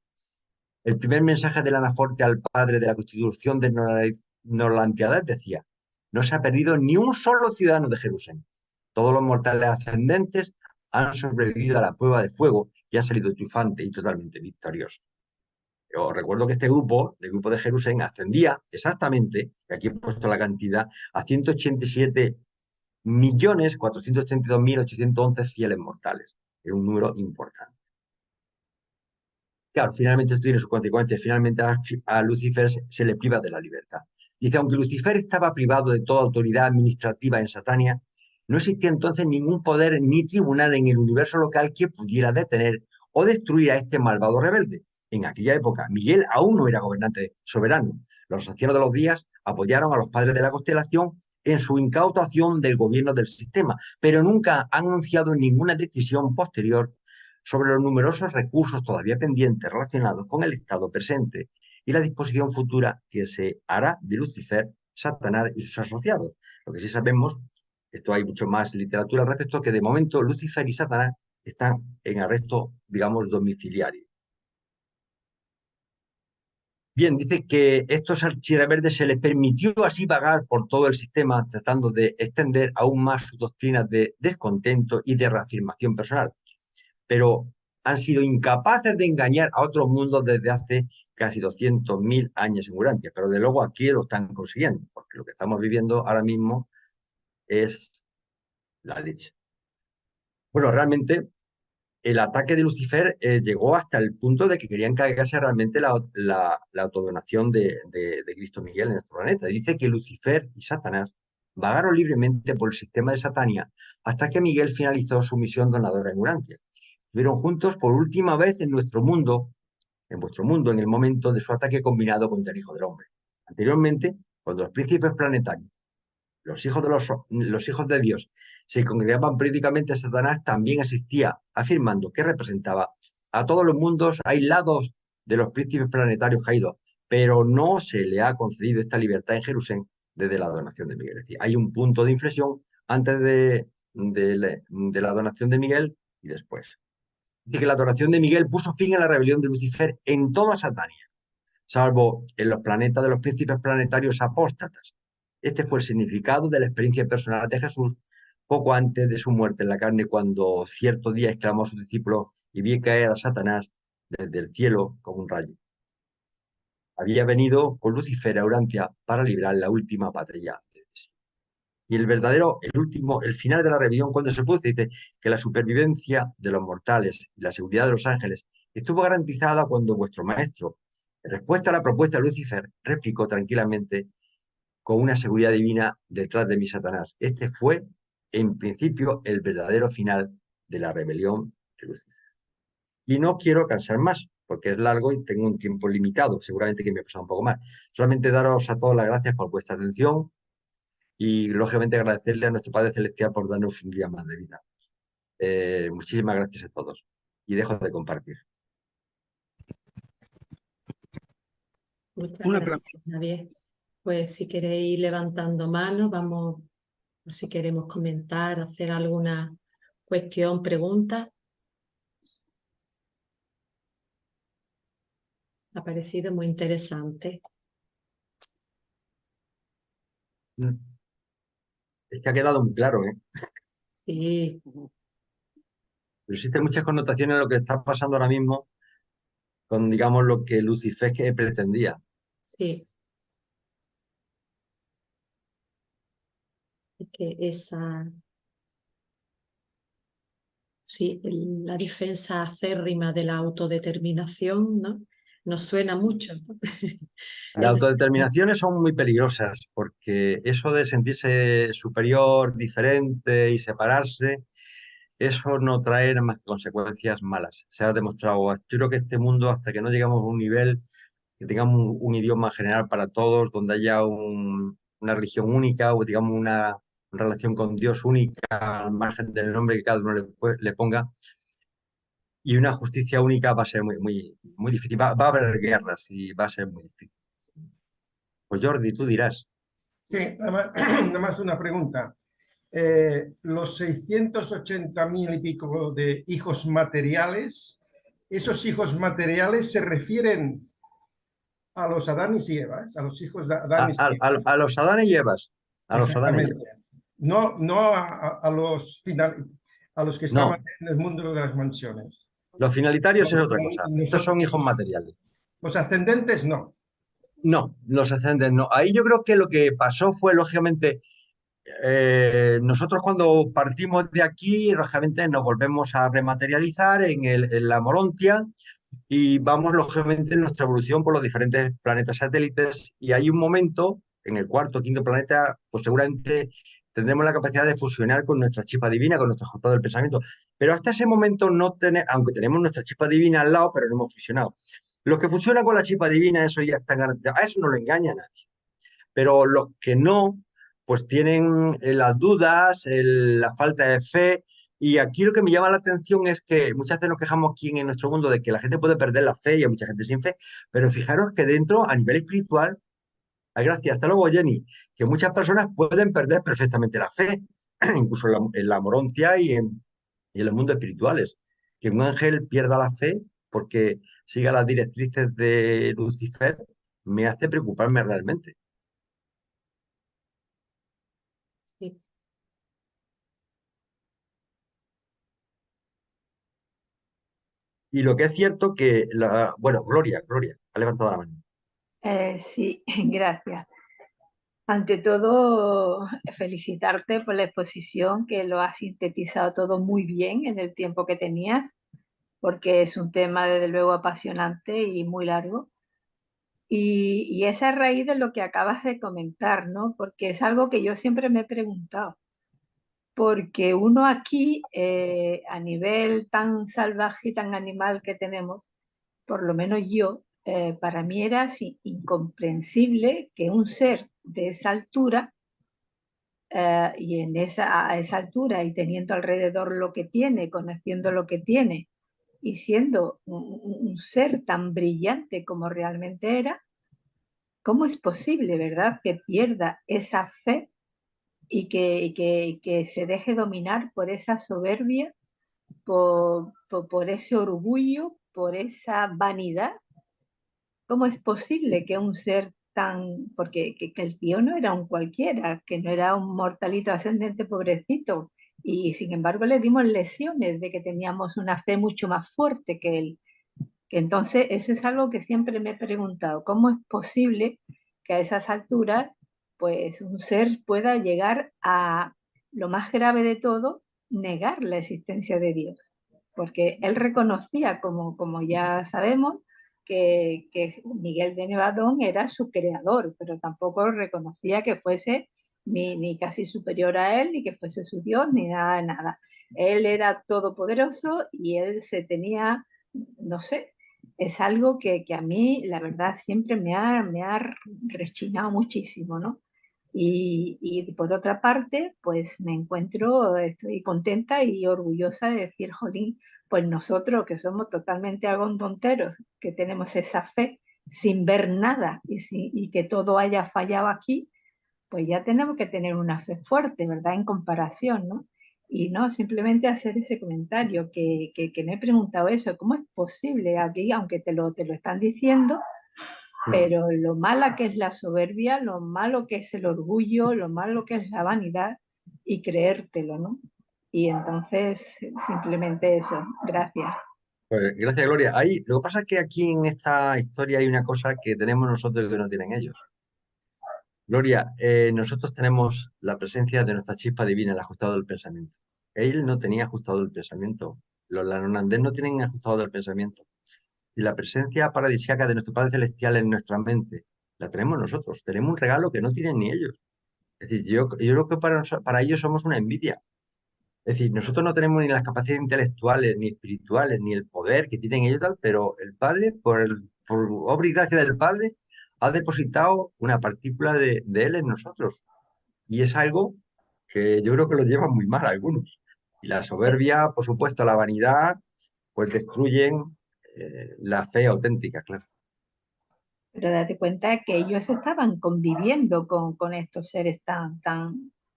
El primer mensaje del Anaforte al padre de la constitución de Norlantiadad decía, no se ha perdido ni un solo ciudadano de Jerusalén. Todos los mortales ascendentes han sobrevivido a la prueba de fuego y han salido triunfantes y totalmente victoriosos. Yo recuerdo que este grupo, el grupo de Jerusalén, ascendía exactamente, y aquí he puesto la cantidad, a 187.432.811 fieles mortales. Era un número importante. Claro, finalmente esto tiene sus consecuencias. Finalmente a Lucifer se le priva de la libertad. Dice, aunque Lucifer estaba privado de toda autoridad administrativa en Satania, no existía entonces ningún poder ni tribunal en el universo local que pudiera detener o destruir a este malvado rebelde. En aquella época, Miguel aún no era gobernante soberano. Los ancianos de los días apoyaron a los padres de la constelación en su incautación del gobierno del sistema, pero nunca han anunciado ninguna decisión posterior sobre los numerosos recursos todavía pendientes relacionados con el estado presente y la disposición futura que se hará de Lucifer, Satanás y sus asociados. Lo que sí sabemos, esto hay mucho más literatura al respecto, que de momento Lucifer y Satanás están en arresto, digamos, domiciliario. Bien, dice que estos archirreverdes se les permitió así vagar por todo el sistema, tratando de extender aún más sus doctrinas de descontento y de reafirmación personal. Pero han sido incapaces de engañar a otros mundos desde hace casi 200.000 años en Urantia, pero de luego aquí lo están consiguiendo, porque lo que estamos viviendo ahora mismo es la leche. Bueno, realmente el ataque de Lucifer llegó hasta el punto de que querían cargarse realmente la autodonación de Cristo Miguel en nuestro planeta. Dice que Lucifer y Satanás vagaron libremente por el sistema de Satania hasta que Miguel finalizó su misión donadora en Urantia. Estuvieron juntos por última vez en nuestro mundo, en vuestro mundo, en el momento de su ataque combinado contra el Hijo del Hombre. Anteriormente, cuando los príncipes planetarios, los hijos de Dios, se congregaban periódicamente, Satanás también existía, afirmando que representaba a todos los mundos aislados de los príncipes planetarios caídos, pero no se le ha concedido esta libertad en Jerusalén desde la donación de Miguel. Es decir, hay un punto de inflexión antes de la donación de Miguel y después. Dice que la donación de Miguel puso fin a la rebelión de Lucifer en toda Satania, salvo en los planetas de los príncipes planetarios apóstatas. Este fue el significado de la experiencia personal de Jesús poco antes de su muerte en la carne, cuando cierto día exclamó a sus discípulos y vi caer a Satanás desde el cielo como un rayo. Había venido con Lucifer a Urantia para librar la última batalla. Y el final de la rebelión, cuando se produce, dice que la supervivencia de los mortales y la seguridad de los ángeles estuvo garantizada cuando vuestro maestro, en respuesta a la propuesta de Lucifer, replicó tranquilamente con una seguridad divina detrás de mí, Satanás. Este fue, en principio, el verdadero final de la rebelión de Lucifer. Y no quiero cansar más, porque es largo y tengo un tiempo limitado, seguramente que me he pasado un poco más. Solamente daros a todos las gracias por vuestra atención y, lógicamente, agradecerle a nuestro Padre Celestial por darnos un día más de vida. Muchísimas gracias a todos. Y dejo de compartir. Muchas Una pregunta. gracias, Javier. Pues si queréis ir levantando manos, vamos, si queremos comentar, hacer alguna cuestión, pregunta. Me ha parecido muy interesante. Es que ha quedado muy claro, ¿eh? Sí, Pero existen muchas connotaciones en lo que está pasando ahora mismo con, digamos, lo que Lucifer que pretendía. sí, es que esa, sí, la defensa acérrima de la autodeterminación, ¿no? Nos suena mucho, ¿no? Las autodeterminaciones son muy peligrosas porque eso de sentirse superior, diferente y separarse, eso no trae más que consecuencias malas. Se ha demostrado. Yo creo que este mundo, hasta que no llegamos a un nivel, que tengamos un idioma general para todos, donde haya una religión única o digamos una relación con Dios única, al margen del nombre que cada uno le ponga, y una justicia única, va a ser muy, muy, muy difícil. Va a haber guerras y va a ser muy difícil. Pues Jordi, tú dirás. Sí, nada más, nada más una pregunta. Los 680.000 y pico de hijos materiales, ¿esos hijos materiales se refieren a los Adán y Evas, a los hijos de A, Adán y Eva? a los Adán y Evas. A los Adán y Exactamente. Evas. No, no a los que estaban No, en el mundo de las mansiones. los finalitarios es otra cosa. Estos Nosotros, son hijos materiales. los ascendentes, no. No, los ascendentes no. Ahí yo creo que lo que pasó fue, lógicamente, nosotros cuando partimos de aquí, lógicamente nos volvemos a rematerializar en la Morontia y vamos, lógicamente, en nuestra evolución por los diferentes planetas satélites y hay un momento, en el cuarto o quinto planeta, pues seguramente tendremos la capacidad de fusionar con nuestra chispa divina, con nuestro estado del pensamiento. Pero hasta ese momento no tenemos, aunque tenemos nuestra chispa divina al lado, pero no hemos fusionado. Los que fusionan con la chispa divina, eso ya está garantizado. A eso no le engaña a nadie. Pero los que no, pues tienen las dudas, la falta de fe. Y aquí lo que me llama la atención es que muchas veces nos quejamos aquí en nuestro mundo de que la gente puede perder la fe y hay mucha gente sin fe, pero fijaros que dentro, a nivel espiritual, ay, gracias, hasta luego Jenny, que muchas personas pueden perder perfectamente la fe, incluso en la morontia y en los mundos espirituales. Que un ángel pierda la fe porque siga las directrices de Lucifer me hace preocuparme realmente. sí. Y lo que es cierto que, bueno, Gloria, ha levantado la mano. Sí, gracias. Ante todo, felicitarte por la exposición, que lo has sintetizado todo muy bien en el tiempo que tenías, porque es un tema desde luego apasionante y muy largo. Y es a raíz de lo que acabas de comentar, ¿no? Porque es algo que yo siempre me he preguntado. Porque uno aquí, a nivel tan salvaje y tan animal que tenemos, por lo menos yo, para mí era así incomprensible que un ser de esa altura y a esa altura y teniendo alrededor lo que tiene, conociendo lo que tiene y siendo un ser tan brillante como realmente era, ¿cómo es posible, verdad, que pierda esa fe y que se deje dominar por esa soberbia, por ese orgullo, por esa vanidad? ¿Cómo es posible que un ser tan, porque que el tío no era un cualquiera, que no era un mortalito ascendente pobrecito, y sin embargo le dimos lesiones de que teníamos una fe mucho más fuerte que él? Que entonces eso es algo que siempre me he preguntado, ¿cómo es posible que a esas alturas pues un ser pueda llegar a lo más grave de todo, negar la existencia de Dios? Porque él reconocía, como ya sabemos, que Miguel de Nevadón era su creador, pero tampoco reconocía que fuese ni casi superior a él, ni que fuese su Dios, ni nada de nada. Él era todopoderoso y él se tenía, no sé, es algo que a mí, la verdad, siempre me ha rechinado muchísimo, ¿no? Y por otra parte, pues me encuentro, estoy contenta y orgullosa de decir, jolín, pues nosotros que somos totalmente agontonteros, que tenemos esa fe sin ver nada y que todo haya fallado aquí, pues ya tenemos que tener una fe fuerte, ¿verdad? En comparación, ¿no? Y no, simplemente hacer ese comentario, que me he preguntado eso, ¿cómo es posible aquí, aunque te lo están diciendo, pero lo mala que es la soberbia, lo malo que es el orgullo, lo malo que es la vanidad y creértelo, ¿no? Y entonces, simplemente eso, gracias. Pues gracias, Gloria. Lo que pasa es que aquí en esta historia hay una cosa que tenemos nosotros que no tienen ellos. Gloria, nosotros tenemos la presencia de nuestra chispa divina, el ajustado del pensamiento. Él no tenía ajustado el pensamiento. Los lanonandés no tienen ajustado del pensamiento. Y la presencia paradisíaca de nuestro Padre Celestial en nuestra mente la tenemos nosotros. Tenemos un regalo que no tienen ni ellos. Es decir, yo creo que para ellos somos una envidia. Es decir, nosotros no tenemos ni las capacidades intelectuales, ni espirituales, ni el poder que tienen ellos, tal, pero el Padre, por obra y gracia del Padre, ha depositado una partícula de Él en nosotros. Y es algo que yo creo que lo llevan muy mal algunos. Y la soberbia, por supuesto, la vanidad, pues destruyen la fe auténtica, claro. Pero date cuenta que ellos estaban conviviendo con estos seres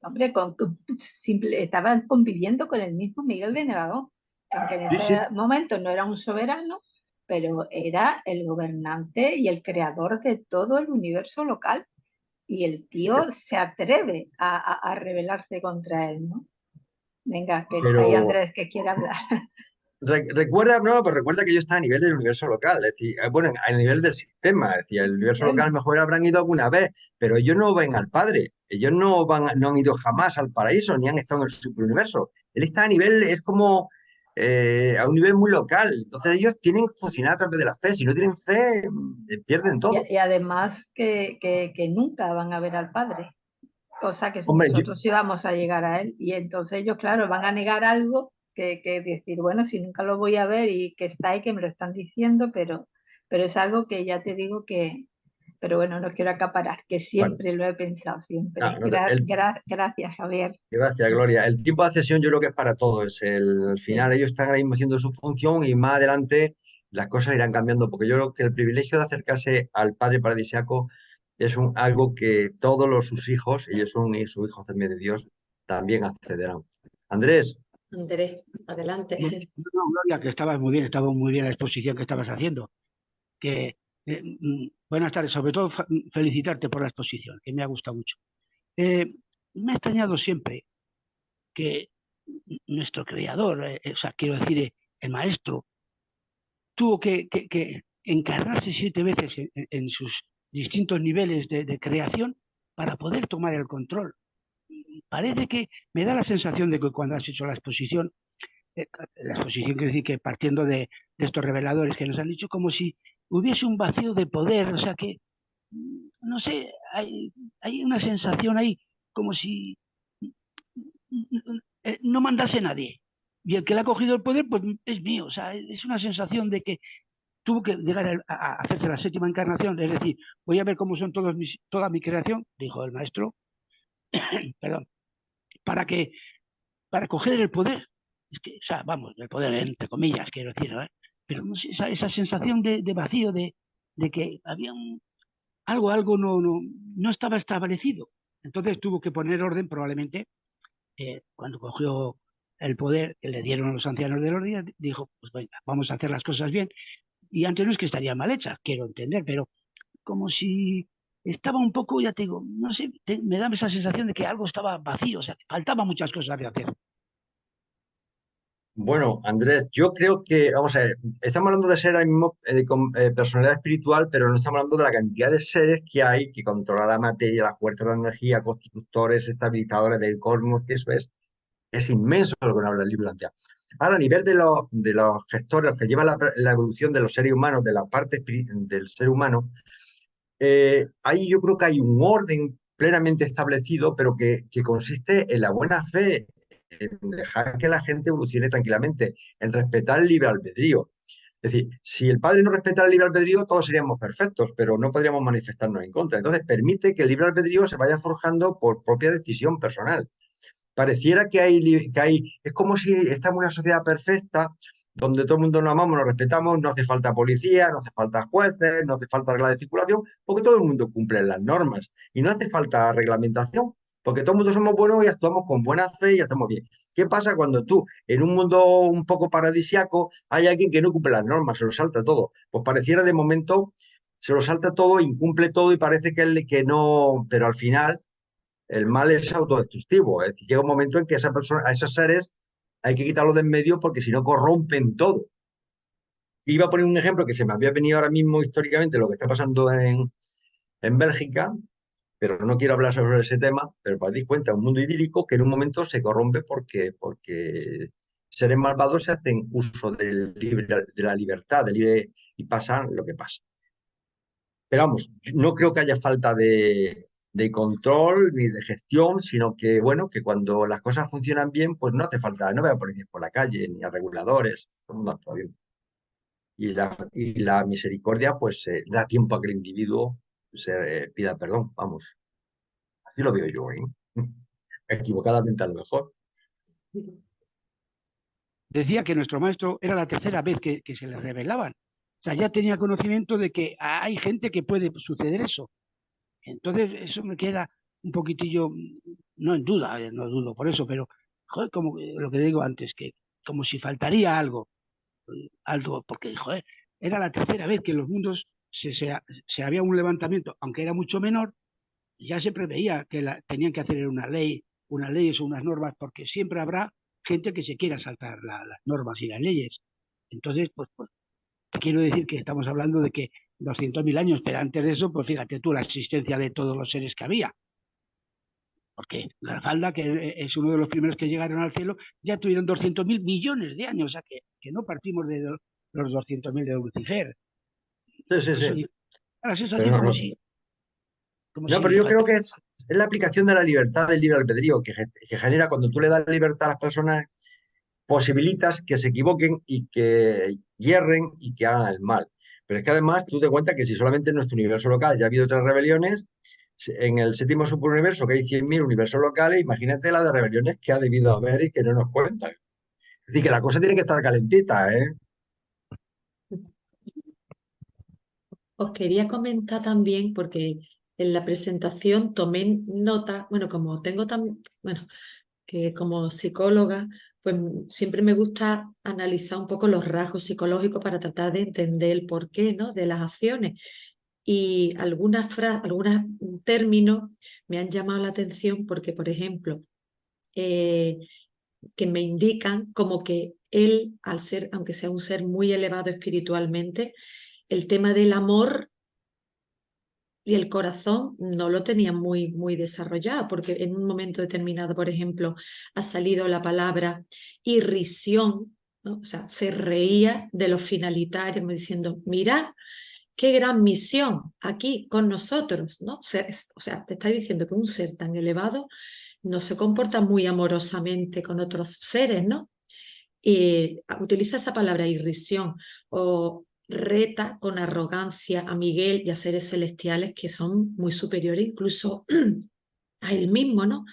hombre, estaban conviviendo con el mismo Miguel de Nevadón, que aunque en Sí, sí, ese momento no era un soberano, pero era el gobernante y el creador de todo el universo local. Y el tío se atreve a rebelarse contra él, ¿no? Venga, que está ahí pero Andrés que quiere hablar. recuerda, no, pero recuerda que yo estaba a nivel del universo local, es decir, bueno, a nivel del sistema, es decir, el universo local a lo mejor habrán ido alguna vez, pero ellos no ven al Padre, ellos no han ido jamás al paraíso, ni han estado en el superuniverso. Él está a nivel, es como a un nivel muy local, entonces ellos tienen que funcionar a través de la fe, si no tienen fe, pierden todo. Y además que nunca van a ver al padre, cosa que Hombre, nosotros sí vamos a llegar a él. Y entonces ellos, claro, van a negar algo que decir, bueno, si nunca lo voy a ver y que está ahí, que me lo están diciendo, pero es algo que ya te digo pero bueno, no quiero acaparar, que bueno, siempre lo he pensado, siempre. no, el, Gracias, Javier. gracias, Gloria. El tiempo de accesión yo creo que es para todos. Al final Sí. ellos están ahora mismo haciendo su función y más adelante las cosas irán cambiando, porque yo creo que el privilegio de acercarse al Padre Paradisiaco es algo que todos sus hijos, ellos son sus hijos también de Dios, también accederán. Andrés, Andrés, adelante. No, no, Gloria, que estabas muy bien, estaba muy bien la exposición que estabas haciendo. Que, buenas tardes, sobre todo felicitarte por la exposición, que me ha gustado mucho. Me ha extrañado siempre que nuestro creador, o sea, quiero decir, el maestro, tuvo que encarnarse 7 veces en sus distintos niveles de creación para poder tomar el control. Parece que me da la sensación de que cuando has hecho la exposición quiere decir que partiendo de estos reveladores que nos han dicho, como si hubiese un vacío de poder, o sea que, no sé, hay una sensación ahí como si no mandase nadie. Y el que le ha cogido el poder, pues es mío. O sea, es una sensación de que tuvo que llegar a hacerse la 7ª encarnación, es decir, voy a ver cómo son toda mi creación, dijo el maestro, perdón, para que para coger el poder. Es que, o sea, vamos, el poder entre comillas, quiero decir, ¿no? Pero no sé, esa sensación de vacío, de que había algo no estaba establecido. Entonces tuvo que poner orden probablemente cuando cogió el poder que le dieron los ancianos de los días, dijo, pues venga, vamos a hacer las cosas bien. Y antes no es que estarían mal hechas, quiero entender, pero como si estaba un poco, ya te digo, no sé, me da esa sensación de que algo estaba vacío, o sea, que faltaban muchas cosas de hacer. Bueno, Andrés, yo creo que, vamos a ver, estamos hablando de ser ahora mismo con personalidad espiritual, pero no estamos hablando de la cantidad de seres que hay que controlan la materia, la fuerza de la energía, constructores, estabilizadores del cosmos, que eso es inmenso lo que nos habla el libro plantea. Ahora, a nivel de los gestores, los que llevan la evolución de los seres humanos, de la parte del ser humano, ahí yo creo que hay un orden plenamente establecido, pero que consiste en la buena fe, en dejar que la gente evolucione tranquilamente, en respetar el libre albedrío. Es decir, si el padre no respetara el libre albedrío, todos seríamos perfectos, pero no podríamos manifestarnos en contra. Entonces, permite que el libre albedrío se vaya forjando por propia decisión personal. Pareciera es como si estamos en una sociedad perfecta donde todo el mundo nos amamos, nos respetamos, no hace falta policía, no hace falta jueces, no hace falta reglas de circulación, porque todo el mundo cumple las normas y no hace falta reglamentación, porque todo el mundo somos buenos y actuamos con buena fe y estamos bien. ¿Qué pasa cuando tú, en un mundo un poco paradisiaco, hay alguien que no cumple las normas, se lo salta todo? Pues pareciera de momento, se lo salta todo, incumple todo y parece que no, pero al final el mal es autodestructivo. Es decir, llega un momento en que a esos seres hay que quitarlos de en medio porque si no corrompen todo. Iba a poner un ejemplo que se me había venido ahora mismo históricamente, lo que está pasando en Bélgica, pero no quiero hablar sobre ese tema, pero para dar cuenta, un mundo idílico que en un momento se corrompe porque seres malvados se hacen uso de la libertad, y pasa lo que pasa. Pero vamos, no creo que haya falta de control ni de gestión, sino que, bueno, que cuando las cosas funcionan bien, pues no hace falta, no veo policías por la calle, ni a reguladores, todo el mundo actúa bien. Y la misericordia, pues, da tiempo a que el individuo se pida perdón, vamos. Así lo veo yo, ¿eh? Equivocadamente a lo mejor. Decía que nuestro maestro era la 3ª vez que se le revelaban. O sea, ya tenía conocimiento de que hay gente que puede suceder eso. Entonces, eso me queda un poquitillo, no en duda, no dudo por eso, pero joder, como lo que digo antes, que como si faltaría algo, porque joder, era la 3ª vez que en los mundos se había un levantamiento, aunque era mucho menor, ya se preveía que tenían que hacer unas leyes o unas normas, porque siempre habrá gente que se quiera saltar las normas y las leyes. Entonces, pues te quiero decir que estamos hablando de que 200.000 años, pero antes de eso, pues fíjate tú la existencia de todos los seres que había. Porque Garfalda, que es uno de los primeros que llegaron al cielo, ya tuvieron 200.000 millones de años, o sea que no partimos de los 200.000 de Lucifer. Sí, sí, Por eso sí. la Pero sensación no, no. como No, pero si yo creo faltara. que es la aplicación de la libertad del libre albedrío que genera cuando tú le das libertad a las personas, posibilitas que se equivoquen y que hierren y que hagan el mal. Pero es que además tú te cuentas que si solamente en nuestro universo local ya ha habido 3 rebeliones, en el séptimo superuniverso que hay 100.000 universos locales, imagínate la de rebeliones que ha debido haber y que no nos cuentan. Es decir, que la cosa tiene que estar calentita, ¿eh? Os quería comentar también, porque en la presentación tomé nota, bueno, como tengo tan, bueno, que como psicóloga, pues siempre me gusta analizar un poco los rasgos psicológicos para tratar de entender el porqué, ¿no?, de las acciones. Y algunos términos me han llamado la atención porque, por ejemplo, eh, que me indican como que él, al ser, aunque sea un ser muy elevado espiritualmente, el tema del amor y el corazón no lo tenía muy desarrollado, porque en un momento determinado, por ejemplo, ha salido la palabra irrisión, ¿no? O sea, se reía de los finalitarios, como diciendo, mirad qué gran misión aquí con nosotros, ¿no? O sea, te está diciendo que un ser tan elevado no se comporta muy amorosamente con otros seres, ¿no? Y utiliza esa palabra irrisión o reta con arrogancia a Miguel y a seres celestiales que son muy superiores incluso a él mismo, ¿no?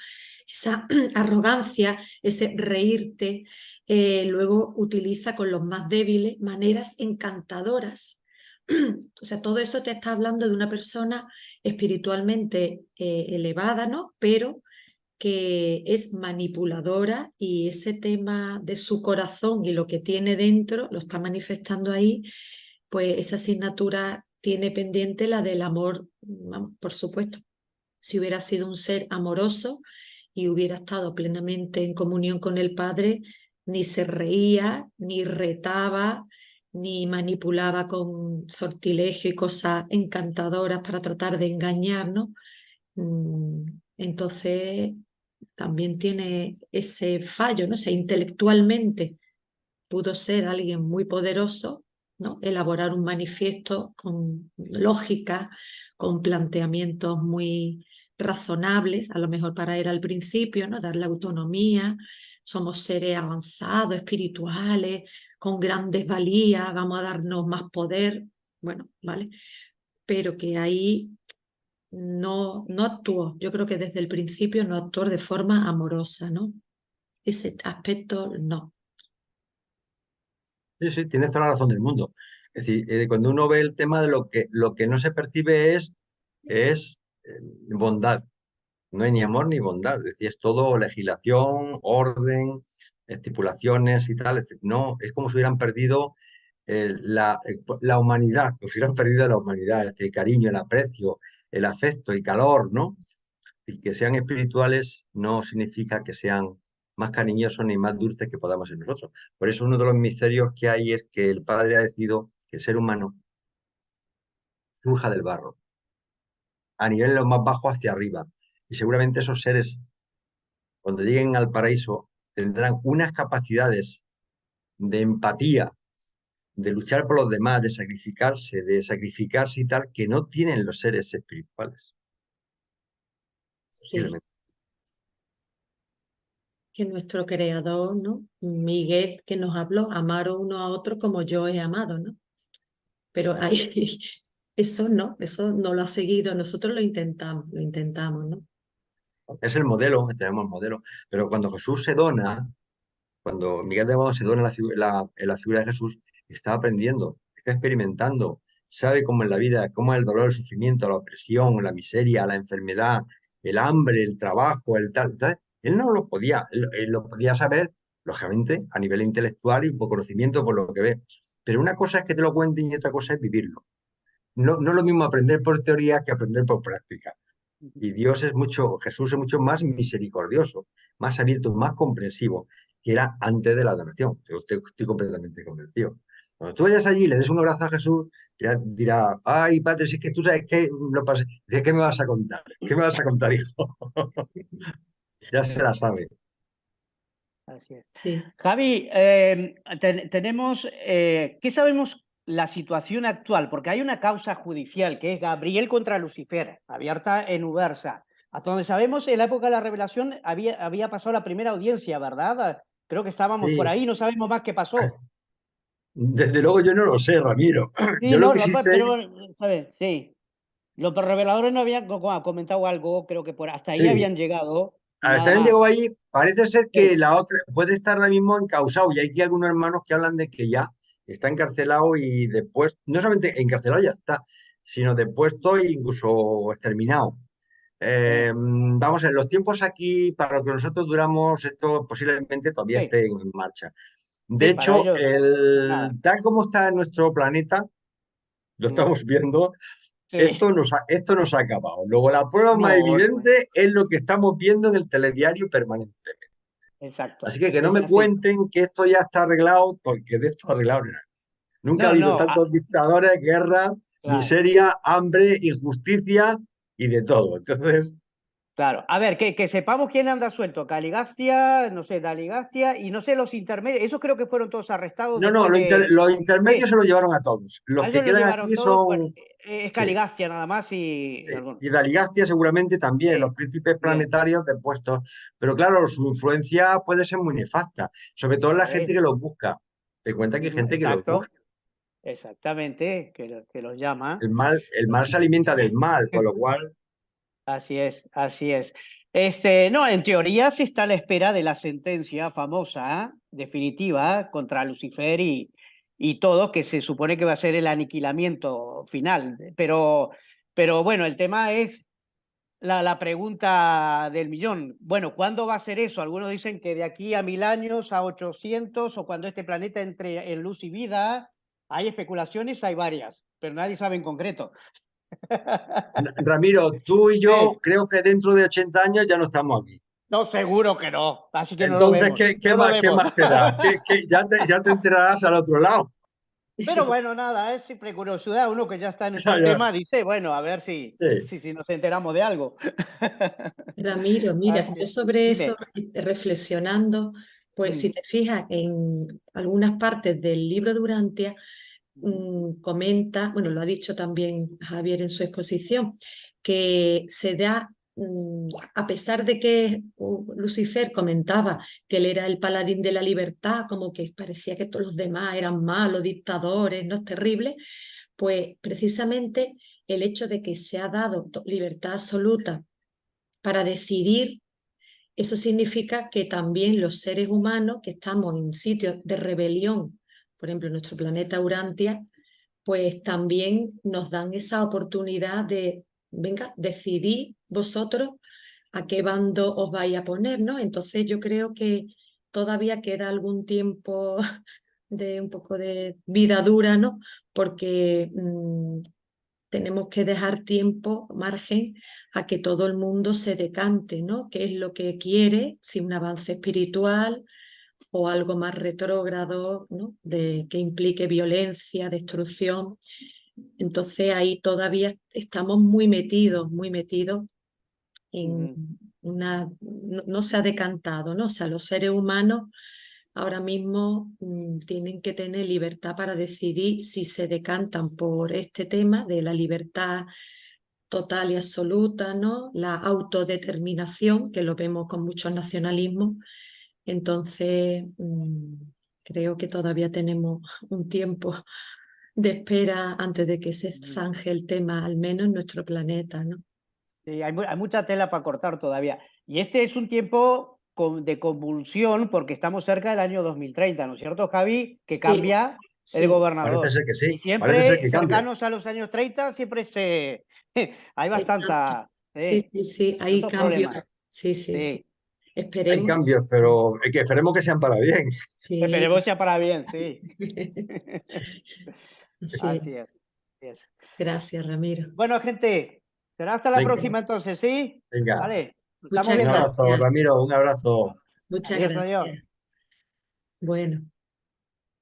Esa arrogancia, ese reírte, luego utiliza con los más débiles maneras encantadoras. O sea, todo eso te está hablando de una persona espiritualmente elevada, ¿no? Pero que es manipuladora y ese tema de su corazón y lo que tiene dentro lo está manifestando ahí, pues esa asignatura tiene pendiente la del amor, por supuesto. Si hubiera sido un ser amoroso y hubiera estado plenamente en comunión con el Padre, ni se reía, ni retaba, ni manipulaba con sortilegio y cosas encantadoras para tratar de engañarnos. Entonces, también tiene ese fallo, ¿no? O sea, intelectualmente pudo ser alguien muy poderoso, ¿no? Elaborar un manifiesto con lógica, con planteamientos muy razonables, a lo mejor para él al principio, ¿no? Darle autonomía, somos seres avanzados, espirituales, con grandes valías, vamos a darnos más poder, bueno, ¿vale? Pero que ahí no actuó, yo creo que desde el principio no actuó de forma amorosa, ¿no? Ese aspecto no. Sí, sí, tienes toda la razón del mundo. Es decir, cuando uno ve el tema de lo que no se percibe es bondad. No hay ni amor ni bondad. Es decir, es todo legislación, orden, estipulaciones y tal. Es decir, no, es como si hubieran perdido la humanidad, como si hubieran perdido la humanidad, el cariño, el aprecio, el afecto, el calor, ¿no? Y que sean espirituales no significa que sean más cariñosos ni más dulces que podamos ser nosotros. Por eso uno de los misterios que hay es que el Padre ha decidido que el ser humano surja del barro, a nivel lo más bajo hacia arriba. Y seguramente esos seres, cuando lleguen al paraíso, tendrán unas capacidades de empatía, de luchar por los demás, de sacrificarse y tal, que no tienen los seres espirituales. Sí, Posiblemente. que nuestro creador, ¿no? Miguel, que nos habló, amaros uno a otro como yo he amado, ¿no? Pero ahí, eso no lo ha seguido, nosotros lo intentamos, ¿no? Es el modelo, tenemos el modelo. Pero cuando Jesús se dona, cuando Miguel de Abajo se dona en la figura de Jesús, está aprendiendo, está experimentando, sabe cómo es la vida, cómo es el dolor, el sufrimiento, la opresión, la miseria, la enfermedad, el hambre, el trabajo, el tal. Entonces, él no lo podía, él lo podía saber, lógicamente, a nivel intelectual y por conocimiento por lo que ve. Pero una cosa es que te lo cuenten y otra cosa es vivirlo. No es lo mismo aprender por teoría que aprender por práctica. Y Jesús es mucho más misericordioso, más abierto, más comprensivo, que era antes de la donación. Yo estoy completamente convencido. Cuando tú vayas allí y le des un abrazo a Jesús, dirá, ay, padre, si es que tú sabes que lo pasé. Dice, ¿qué me vas a contar? ¿Qué me vas a contar, hijo? Ya se la sabe. Así es. Sí. Javi, tenemos, ¿qué sabemos la situación actual? Porque hay una causa judicial que es Gabriel contra Lucifer, abierta en Ubersa. Hasta donde sabemos, en la época de la revelación había pasado la primera audiencia, ¿verdad? Creo que estábamos por Sí, ahí, no sabemos más qué pasó. desde luego yo no lo sé, Ramiro. Sí, Yo lo no, que sí sé, pero, ¿sabes? Sí. Los reveladores no habían comentado algo, creo que por hasta ahí sí, habían llegado y al nada estar en más. Diego Valle, parece ser que Sí, la otra puede estar ahora mismo encausado y hay aquí algunos hermanos que hablan de que ya está encarcelado y después, no solamente encarcelado ya está, sino depuesto e incluso exterminado. sí, Vamos a ver, los tiempos aquí, para lo que nosotros duramos, esto posiblemente todavía sí, esté en marcha. De sí, para hecho, ellos, nada. tal como está nuestro planeta, lo Mm, estamos viendo, sí, esto nos ha acabado. Luego, la prueba más no, evidente es lo que estamos viendo en el telediario permanentemente. exacto. Así que no Es me así. cuenten que esto ya está arreglado, porque de esto arreglado nada. Nunca ha No, habido no, tantos dictadores, guerras, claro, miseria, hambre, injusticia y de todo. Entonces, claro. A ver, que sepamos quién anda suelto. Caligastia, no sé, Daligastia y no sé los intermedios. Esos creo que fueron todos arrestados no, después de... los intermedios Sí, se los llevaron a todos. Los a que esos los quedan llevaron aquí todos. Bueno, son, es sí, Caligastia nada más y sí. algunos. Y Daligastia seguramente también, Sí, los príncipes bien. planetarios de puestos. Pero claro, su influencia puede ser muy nefasta, sobre todo en la gente Sí, que los busca. Te cuenta que hay gente que los exacto, busca. exactamente, que los llama. El mal se alimenta del mal, con lo cual, Así es, así es. No, en teoría se está a la espera de la sentencia famosa, definitiva, contra Lucifer y todo, que se supone que va a ser el aniquilamiento final. Pero bueno, el tema es la pregunta del millón. Bueno, ¿cuándo va a ser eso? Algunos dicen que de aquí a 1000 años, a 800, o cuando este planeta entre en luz y vida. Hay especulaciones, hay varias, pero nadie sabe en concreto. Ramiro, tú y yo Sí. creo que dentro de 80 años ya no estamos aquí. No, seguro que no. Así que no lo Entonces, vemos. No lo qué vemos. más te da? Ya te enterarás al otro lado. Pero bueno, nada, es siempre curiosidad. Uno que ya está en Ya, estos ya. temas dice, bueno, a ver si, Sí. si nos enteramos de algo. Ramiro, mira, Así yo es. sobre eso, Dime. reflexionando, pues si Mm, te fijas en algunas partes del libro de Urantia, mm, comenta, bueno, lo ha dicho también Javier en su exposición, que se da, a pesar de que Lucifer comentaba que él era el paladín de la libertad, como que parecía que todos los demás eran malos, dictadores, no es terrible, pues precisamente el hecho de que se ha dado libertad absoluta para decidir, eso significa que también los seres humanos que estamos en sitios de rebelión, por ejemplo, en nuestro planeta Urantia, pues también nos dan esa oportunidad de, venga, decidir vosotros a qué bando os vais a poner, ¿no? Entonces yo creo que todavía queda algún tiempo de un poco de vida dura, ¿no? Porque tenemos que dejar tiempo, margen, a que todo el mundo se decante, ¿no? ¿Qué es lo que quiere? Si un avance espiritual o algo más retrógrado, ¿no? Que implique violencia, destrucción. Entonces ahí todavía estamos muy metidos en mm, una, no se ha decantado, ¿no? O sea, los seres humanos ahora mismo tienen que tener libertad para decidir si se decantan por este tema de la libertad total y absoluta, ¿no? La autodeterminación, que lo vemos con muchos nacionalismos. Entonces, creo que todavía tenemos un tiempo de espera antes de que se mm. zanje el tema, al menos en nuestro planeta, ¿no? Sí, hay mucha tela para cortar todavía. Y este es un tiempo de convulsión porque estamos cerca del año 2030, ¿no es cierto, Javi? Que Sí, cambia el sí, Parece gobernador. ser que Y sí. Parece ser siempre que cambia. cercanos a los años 30, siempre hay exacto. bastante, Sí, sí, sí, hay tantos cambios. problemas. Sí, sí, sí. Sí, Hay Esperemos, cambios, pero que esperemos que sean para bien. esperemos sí. sea para bien, sí. Sí, Así es. Así es. gracias, Ramiro. Bueno, gente, será hasta la Venga, próxima entonces, ¿sí? venga. Vale, nos estamos Muchas Un viendo. abrazo, gracias, Ramiro, un abrazo. muchas Adiós, adiós. gracias. Bueno,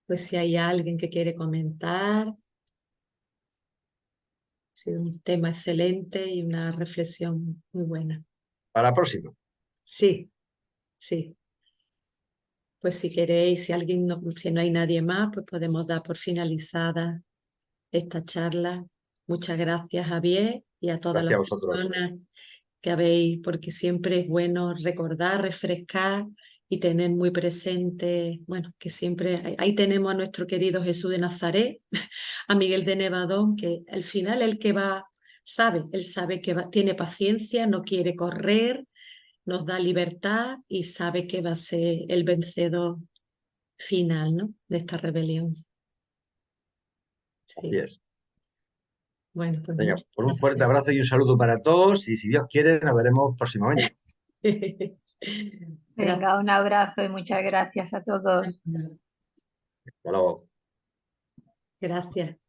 pues si hay alguien que quiere comentar, ha sido un tema excelente y una reflexión muy buena. Para la próxima. Sí, sí. Pues si queréis, si alguien no, si no hay nadie más, pues podemos dar por finalizada esta charla. Muchas gracias, Javier, y a todas Gracias las a vosotros. personas que habéis, porque siempre es bueno recordar, refrescar y tener muy presente, bueno, que siempre ahí tenemos a nuestro querido Jesús de Nazaret, a Miguel de Nevadón, que al final el que va, sabe, él sabe que va, tiene paciencia, no quiere correr, nos da libertad y sabe que va a ser el vencedor final, ¿no? De esta rebelión. Así Sí, es. bueno, pues Venga, muchas por un fuerte gracias. abrazo y un saludo para todos. Y si Dios quiere, nos veremos próximamente. Venga, Gracias. un abrazo y muchas gracias a todos. Hasta luego. Gracias.